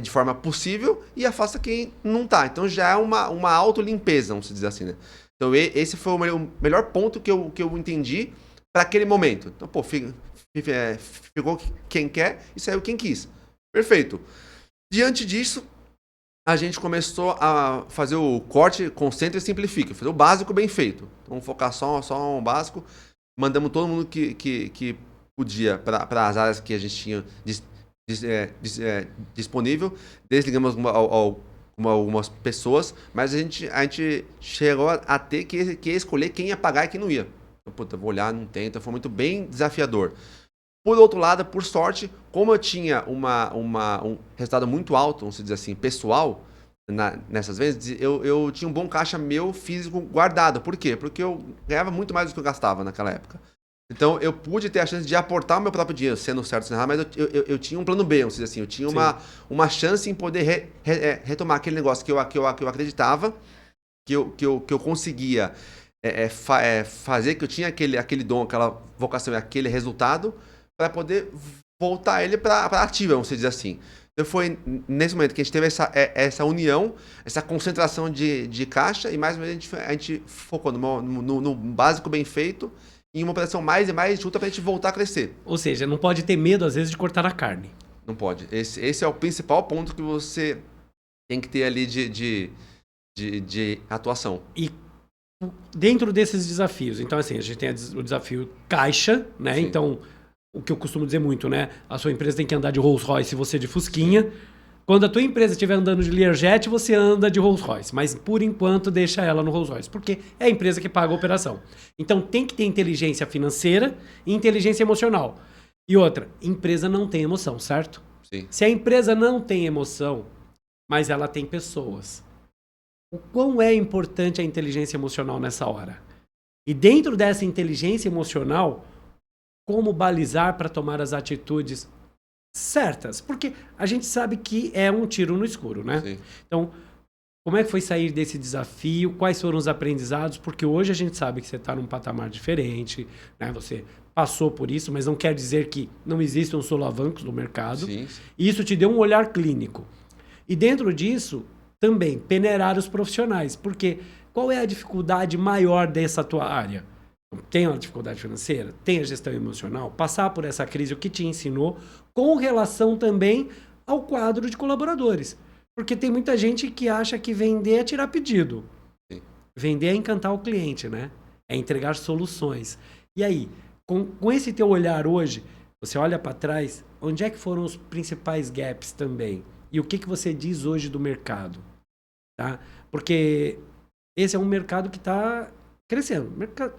[SPEAKER 2] de forma possível, e afasta quem não está. Então, já é uma autolimpeza, vamos dizer assim, né? Então, esse foi o melhor ponto que eu entendi para aquele momento. Então, pô, ficou quem quer e saiu quem quis. Perfeito. Diante disso, a gente começou a fazer o corte, concentra e simplifica. Fazer o básico bem feito. Então, vamos focar só um básico. Mandamos todo mundo que podia para as áreas que a gente tinha disponível. Desligamos algumas pessoas, mas a gente chegou a ter que escolher quem ia pagar e quem não ia. Então, puta, vou olhar, não tem. Então, foi muito bem desafiador. Por outro lado, por sorte, como eu tinha um resultado muito alto, vamos dizer assim, pessoal, nessas vezes, eu tinha um bom caixa meu físico guardado. Por quê? Porque eu ganhava muito mais do que eu gastava naquela época. Então, eu pude ter a chance de aportar o meu próprio dinheiro, sendo certo, sendo errado, mas eu tinha um plano B, vamos dizer assim. Eu tinha uma chance em poder retomar aquele negócio que eu acreditava, que eu conseguia fazer, que eu tinha aquele dom, aquela vocação e aquele resultado, para poder voltar ele para ativa, vamos dizer assim. Então foi nesse momento que a gente teve essa união, essa concentração de caixa, e mais ou menos a gente focou no básico bem feito, em uma operação mais e mais junta para a gente voltar a crescer.
[SPEAKER 1] Ou seja, não pode ter medo, às vezes, de cortar a carne.
[SPEAKER 2] Não pode. Esse é o principal ponto que você tem que ter ali de atuação.
[SPEAKER 1] E dentro desses desafios, então assim, a gente tem o desafio caixa, né? Sim. Então, o que eu costumo dizer muito, né? A sua empresa tem que andar de Rolls Royce e você de Fusquinha. Quando a tua empresa estiver andando de Learjet, você anda de Rolls Royce. Mas, por enquanto, deixa ela no Rolls Royce. Porque é a empresa que paga a operação. Então, tem que ter inteligência financeira e inteligência emocional. E outra, empresa não tem emoção, certo?
[SPEAKER 2] Sim.
[SPEAKER 1] Se a empresa não tem emoção, mas ela tem pessoas, o quão é importante a inteligência emocional nessa hora? E dentro dessa inteligência emocional, como balizar para tomar as atitudes certas? Porque a gente sabe que é um tiro no escuro, né?
[SPEAKER 2] Sim.
[SPEAKER 1] Então, como é que foi sair desse desafio? Quais foram os aprendizados? Porque hoje a gente sabe que você está num patamar diferente, né? Você passou por isso, mas não quer dizer que não existam solavancos no mercado.
[SPEAKER 2] Sim.
[SPEAKER 1] E isso te deu um olhar clínico. E dentro disso, também, peneirar os profissionais. Porque qual é a dificuldade maior dessa tua área? Tem a dificuldade financeira? Tem a gestão emocional? Passar por essa crise, o que te ensinou, com relação também ao quadro de colaboradores. Porque tem muita gente que acha que vender é tirar pedido.
[SPEAKER 2] Sim.
[SPEAKER 1] Vender é encantar o cliente, né? É entregar soluções. E aí, com esse teu olhar hoje, você olha para trás, onde é que foram os principais gaps também? E o que você diz hoje do mercado? Tá? Porque esse é um mercado que está crescendo.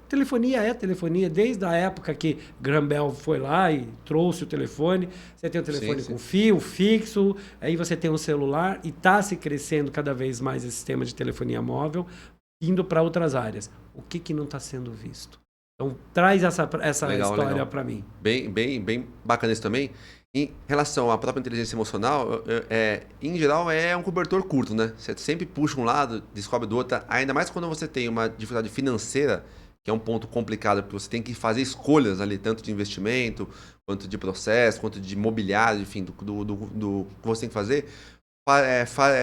[SPEAKER 1] Telefonia é telefonia. Desde a época que Graham Bell foi lá e trouxe o telefone, você tem o telefone com fio, fixo, aí você tem um celular e está se crescendo cada vez mais esse sistema de telefonia móvel, indo para outras áreas. O que não está sendo visto? Então, traz essa história para mim.
[SPEAKER 2] Bem bacana isso também. Em relação à própria inteligência emocional, em geral é um cobertor curto, né? Você sempre puxa um lado, descobre do outro, ainda mais quando você tem uma dificuldade financeira, que é um ponto complicado, porque você tem que fazer escolhas ali, tanto de investimento, quanto de processo, quanto de imobiliário, enfim, do que você tem que fazer.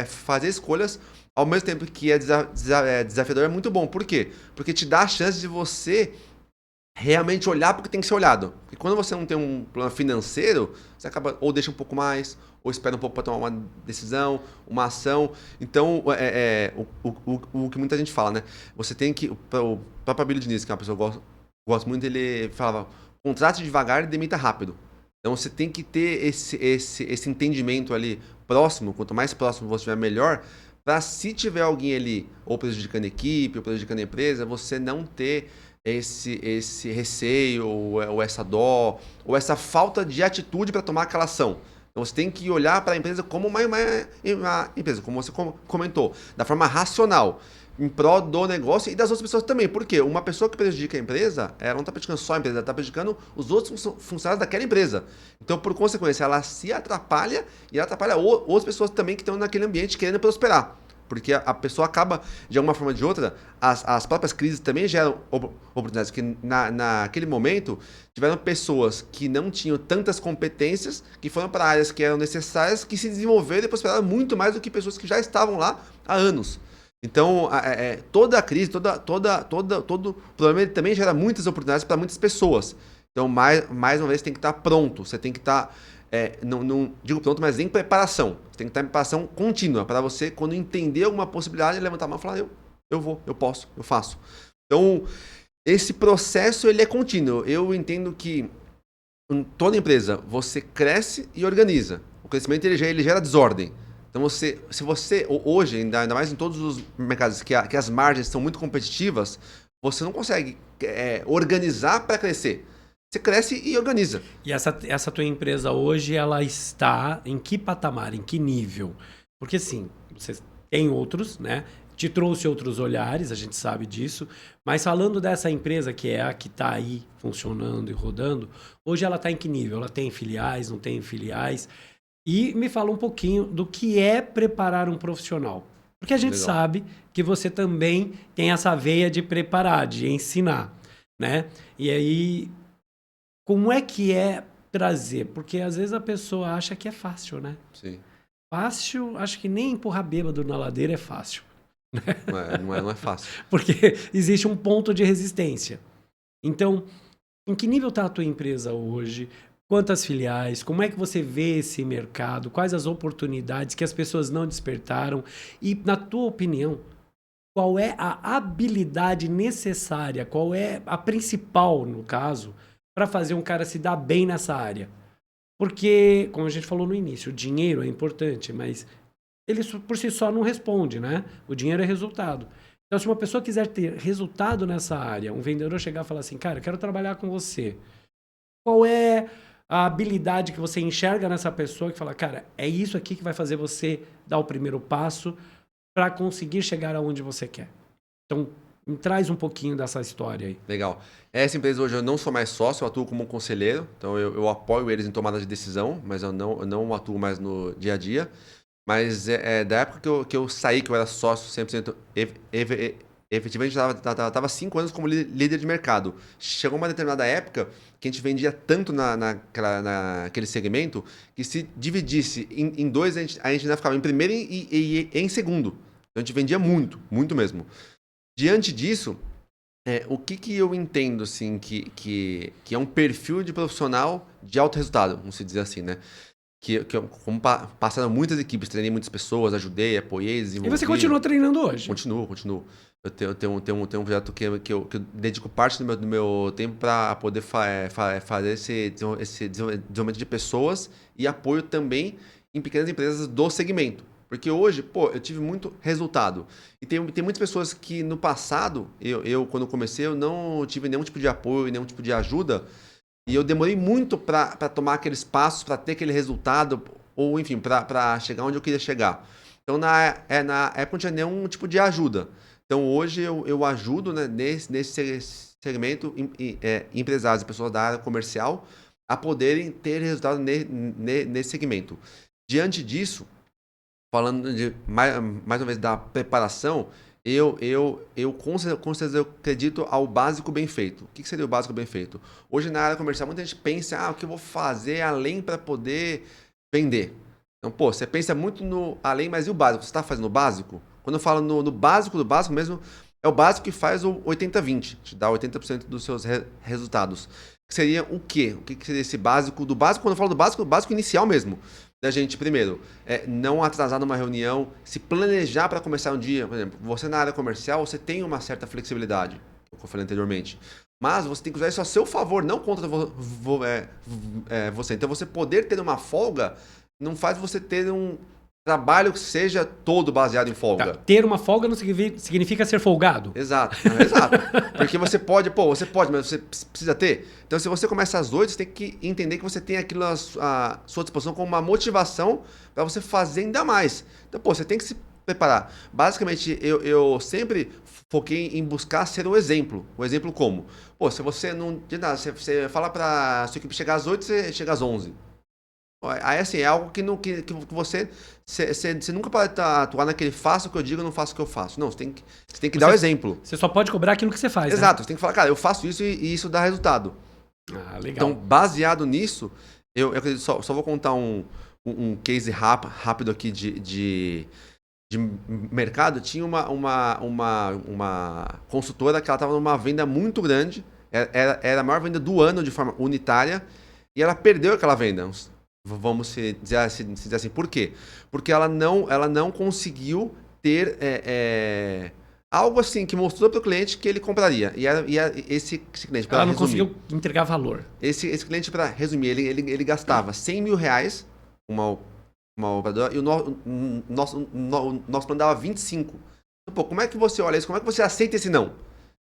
[SPEAKER 2] Fazer escolhas, ao mesmo tempo que é desafiador, é muito bom. Por quê? Porque te dá a chance de você realmente olhar porque tem que ser olhado. E quando você não tem um plano financeiro, você acaba ou deixa um pouco mais, ou espera um pouco para tomar uma decisão, uma ação. Então, o que muita gente fala, né? Você tem que... O próprio Abílio Diniz, que é uma pessoa que eu gosto muito, ele falava, contrate devagar e demita rápido. Então, você tem que ter esse entendimento ali próximo, quanto mais próximo você estiver, melhor, para se tiver alguém ali, ou prejudicando a equipe, ou prejudicando a empresa, você não ter esse receio, ou essa dó, ou essa falta de atitude para tomar aquela ação. Então você tem que olhar para a empresa como uma empresa, como você comentou, da forma racional, em prol do negócio e das outras pessoas também. Por quê? Uma pessoa que prejudica a empresa, ela não está prejudicando só a empresa, ela está prejudicando os outros funcionários daquela empresa. Então, por consequência, ela se atrapalha e ela atrapalha outras pessoas também que estão naquele ambiente querendo prosperar. Porque a pessoa acaba, de alguma forma ou de outra, as próprias crises também geram oportunidades. Que naquele momento, tiveram pessoas que não tinham tantas competências, que foram para áreas que eram necessárias, que se desenvolveram e prosperaram muito mais do que pessoas que já estavam lá há anos. Então, toda a crise, todo problema, ele também gera muitas oportunidades para muitas pessoas. Então, mais uma vez, você tem que estar pronto. Você tem que estar... não digo pronto, mas em preparação. Você tem que estar em preparação contínua para você, quando entender alguma possibilidade, levantar a mão e falar, eu vou, eu posso, eu faço. Então, esse processo ele é contínuo. Eu entendo que em toda empresa você cresce e organiza. O crescimento ele gera desordem. Então, se você, hoje, ainda mais em todos os mercados que as margens são muito competitivas, você não consegue organizar para crescer. Você cresce e organiza.
[SPEAKER 1] E essa tua empresa hoje, ela está em que patamar, em que nível? Porque sim, você tem outros, né? Te trouxe outros olhares, a gente sabe disso. Mas falando dessa empresa que é a que está aí funcionando e rodando, hoje ela está em que nível? Ela tem filiais, não tem filiais? E me fala um pouquinho do que é preparar um profissional. Porque a gente sabe que você também tem essa veia de preparar, de ensinar, né? E aí... Como é que é trazer? Porque às vezes a pessoa acha que é fácil, né?
[SPEAKER 2] Sim.
[SPEAKER 1] Fácil, acho que nem empurrar bêbado na ladeira é fácil.
[SPEAKER 2] Não é fácil.
[SPEAKER 1] Porque existe um ponto de resistência. Então, em que nível está a tua empresa hoje? Quantas filiais? Como é que você vê esse mercado? Quais as oportunidades que as pessoas não despertaram? E, na tua opinião, qual é a habilidade necessária? Qual é a principal, no caso, para fazer um cara se dar bem nessa área? Porque, como a gente falou no início, o dinheiro é importante, mas ele por si só não responde, né? O dinheiro é resultado. Então, se uma pessoa quiser ter resultado nessa área, um vendedor chegar e falar assim, cara, eu quero trabalhar com você. Qual é a habilidade que você enxerga nessa pessoa que fala, cara, é isso aqui que vai fazer você dar o primeiro passo para conseguir chegar aonde você quer? Então, me traz um pouquinho dessa história aí.
[SPEAKER 2] Legal. Essa empresa hoje eu não sou mais sócio, eu atuo como um conselheiro, então eu apoio eles em tomada de decisão, mas eu não atuo mais no dia a dia. Mas da época que eu saí, que eu era sócio 100% efetivamente, eu estava 5 anos como líder de mercado. Chegou uma determinada época que a gente vendia tanto naquele segmento que se dividisse em dois, a gente ainda ficava em primeiro e em segundo. Então a gente vendia muito, muito mesmo. Diante disso, o que eu entendo assim, que é um perfil de profissional de alto resultado, vamos dizer assim, né? Como passaram muitas equipes, treinei muitas pessoas, ajudei, apoiei, desenvolvi.
[SPEAKER 1] E você continua treinando hoje?
[SPEAKER 2] Continuo. Eu tenho um projeto que eu dedico parte do meu tempo para poder fazer esse desenvolvimento de pessoas e apoio também em pequenas empresas do segmento. Porque hoje, pô, eu tive muito resultado. E tem muitas pessoas que no passado, quando comecei, eu não tive nenhum tipo de apoio, nenhum tipo de ajuda. E eu demorei muito para tomar aqueles passos, para ter aquele resultado, ou enfim, para chegar onde eu queria chegar. Então, na época não tinha nenhum tipo de ajuda. Então, hoje eu ajudo, né, nesse segmento empresários e pessoas da área comercial a poderem ter resultado nesse segmento. Diante disso, falando de mais uma vez da preparação, com certeza eu acredito ao básico bem feito. O que seria o básico bem feito? Hoje na área comercial muita gente pensa, o que eu vou fazer além para poder vender? Então, pô, você pensa muito no além, mas e o básico? Você está fazendo o básico? Quando eu falo no básico do básico mesmo, é o básico que faz o 80-20, te dá 80% dos seus resultados. Que seria o quê? O que seria esse básico do básico? Quando eu falo do básico inicial mesmo. Da gente, primeiro, não atrasar numa reunião, se planejar para começar um dia. Por exemplo, você na área comercial, você tem uma certa flexibilidade, como eu falei anteriormente. Mas você tem que usar isso a seu favor, não contra você. Então, você poder ter uma folga não faz você ter um trabalho que seja todo baseado em folga.
[SPEAKER 1] Tá. Ter uma folga não significa ser folgado.
[SPEAKER 2] Exato. Porque você pode, mas você precisa ter. Então, se você começa às 8, você tem que entender que você tem aquilo à sua disposição como uma motivação para você fazer ainda mais. Então, você tem que se preparar. Basicamente, eu sempre foquei em buscar ser o exemplo. O exemplo como? Se você não... Você fala para a sua equipe chegar às 8, você chega às 11. Aí, assim, é algo que você nunca pode atuar naquele faça o que eu digo, não faça o que eu faço. Não, você tem que dar o exemplo.
[SPEAKER 1] Você só pode cobrar aquilo que você faz,
[SPEAKER 2] Exato,
[SPEAKER 1] né?
[SPEAKER 2] você tem que falar, cara, eu faço isso e isso dá resultado.
[SPEAKER 1] Legal.
[SPEAKER 2] Então, baseado nisso, eu acredito, só vou contar um case rápido aqui de mercado. Tinha uma consultora que ela estava numa venda muito grande, era a maior venda do ano de forma unitária, e ela perdeu aquela venda. Vamos dizer assim, por quê? Porque ela não conseguiu ter algo assim que mostrou para o cliente que ele compraria. E esse cliente, para
[SPEAKER 1] Ela não
[SPEAKER 2] resumir,
[SPEAKER 1] conseguiu entregar valor.
[SPEAKER 2] esse cliente, para resumir, ele gastava R$100 mil, uma operadora, e o nosso plano dava 25. Então, como é que você olha isso? Como é que você aceita esse não?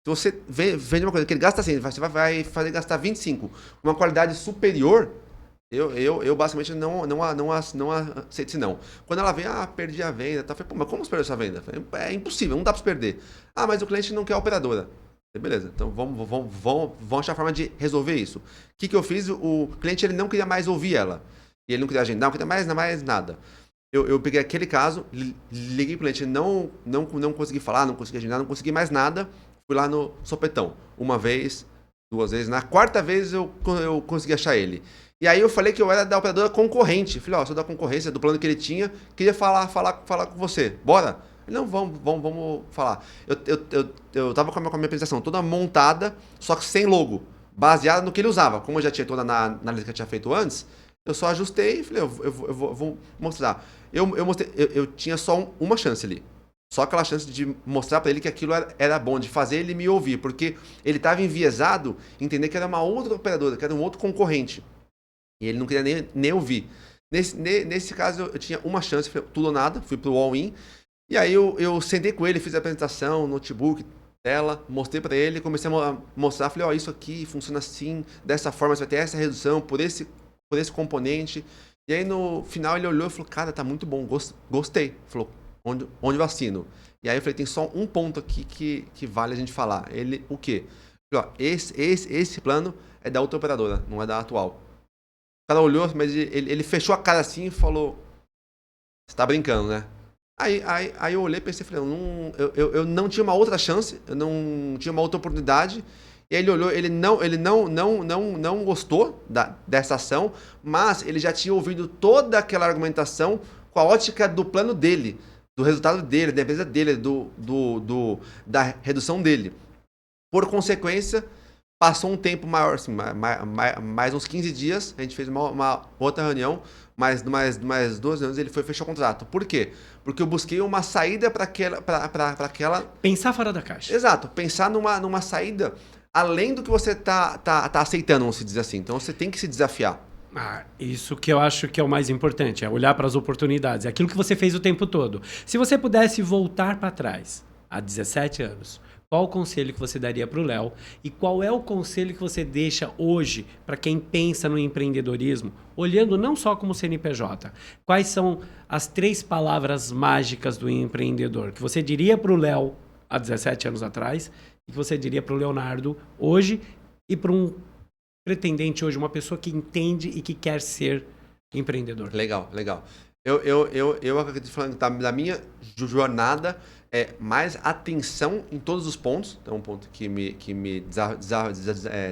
[SPEAKER 2] Se você vende uma coisa que ele gasta 100, você vai fazer gastar 25, uma qualidade superior. Eu basicamente não aceito esse não. Quando ela vem, perdi a venda. Tá? Falei, mas como você perdeu essa venda? Falei, é impossível, não dá pra se perder. Mas o cliente não quer a operadora. Falei, beleza, então vamos achar a forma de resolver isso. O que eu fiz? O cliente ele não queria mais ouvir ela. E ele não queria agendar, não queria mais nada. Eu peguei aquele caso, liguei pro cliente, não consegui falar, não consegui agendar, não consegui mais nada. Fui lá no sopetão. Uma vez, 2 vezes. Na 4ª vez eu consegui achar ele. E aí eu falei que eu era da operadora concorrente. Falei, sou da concorrência, do plano que ele tinha, queria falar com você. Bora? Ele, não, vamos falar. Eu tava com a minha apresentação toda montada, só que sem logo, baseada no que ele usava. Como eu já tinha toda na análise que eu tinha feito antes, eu só ajustei e falei, eu vou mostrar. Eu tinha só uma chance ali. Só aquela chance de mostrar para ele que aquilo era bom, de fazer ele me ouvir, porque ele estava enviesado em entender que era uma outra operadora, que era um outro concorrente. E ele não queria nem ouvir. Nesse caso, eu tinha uma chance, tudo ou nada, fui pro all-in. E aí eu sentei com ele, fiz a apresentação, notebook, tela, mostrei para ele, comecei a mostrar, falei, ó, isso aqui funciona assim, dessa forma, você vai ter essa redução por esse componente. E aí no final ele olhou e falou, cara, tá muito bom, gostei. Falou, onde eu assino? E aí eu falei, tem só um ponto aqui que vale a gente falar. Ele, o quê? Eu falei, ó, esse plano é da outra operadora, não é da atual. O cara olhou, mas ele fechou a cara assim e falou, você tá brincando, né? Aí eu olhei e pensei, falei, eu não tinha uma outra chance, eu não tinha uma outra oportunidade. E aí ele olhou, ele não gostou dessa ação, mas ele já tinha ouvido toda aquela argumentação com a ótica do plano dele, do resultado dele, da empresa dele, da redução dele. Por consequência, passou um tempo maior, assim, mais uns 15 dias, a gente fez uma outra reunião, mais 2 anos ele fechou o contrato. Por quê? Porque eu busquei uma saída para aquela...
[SPEAKER 1] Pensar fora da caixa.
[SPEAKER 2] Exato, pensar numa saída além do que você tá aceitando, vamos dizer assim. Então você tem que se desafiar.
[SPEAKER 1] Isso que eu acho que é o mais importante, é olhar para as oportunidades. É aquilo que você fez o tempo todo. Se você pudesse voltar para trás, há 17 anos, qual o conselho que você daria para o Léo? E qual é o conselho que você deixa hoje para quem pensa no empreendedorismo, olhando não só como CNPJ? Quais são as 3 palavras mágicas do empreendedor que você diria para o Léo há 17 anos atrás e que você diria para o Leonardo hoje e para um pretendente hoje, uma pessoa que entende e que quer ser empreendedor?
[SPEAKER 2] Legal. Eu acredito falando da minha jornada, mais atenção em todos os pontos. Então, um ponto que me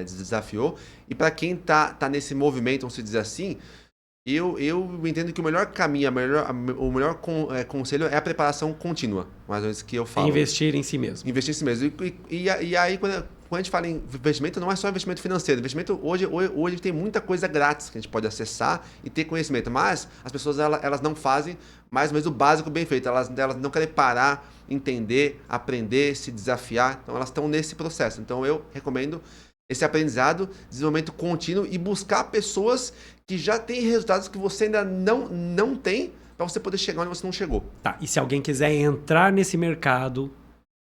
[SPEAKER 2] desafiou. E para quem tá nesse movimento, vamos dizer assim, eu entendo que o melhor caminho, o melhor conselho é a preparação contínua. Mais ou menos que eu falo.
[SPEAKER 1] Investir em si mesmo.
[SPEAKER 2] Investir em si mesmo. E aí, quando a gente fala em investimento, não é só investimento financeiro. Investimento, hoje tem muita coisa grátis que a gente pode acessar e ter conhecimento. Mas as pessoas elas não fazem mais ou menos o básico bem feito. Elas não querem parar, entender, aprender, se desafiar. Então elas estão nesse processo. Então eu recomendo esse aprendizado, desenvolvimento contínuo e buscar pessoas que já têm resultados que você ainda não tem, para você poder chegar onde você não chegou.
[SPEAKER 1] Tá, e se alguém quiser entrar nesse mercado,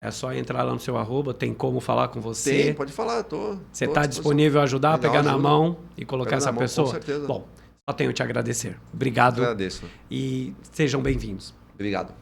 [SPEAKER 1] é só entrar lá no seu @, tem como falar com você?
[SPEAKER 2] Tem, pode falar,
[SPEAKER 1] Você está disponível a ajudar, pegar na mão e colocar essa pessoa?
[SPEAKER 2] Com certeza.
[SPEAKER 1] Bom, só tenho te agradecer. Obrigado.
[SPEAKER 2] Agradeço.
[SPEAKER 1] E sejam bem-vindos.
[SPEAKER 2] Obrigado.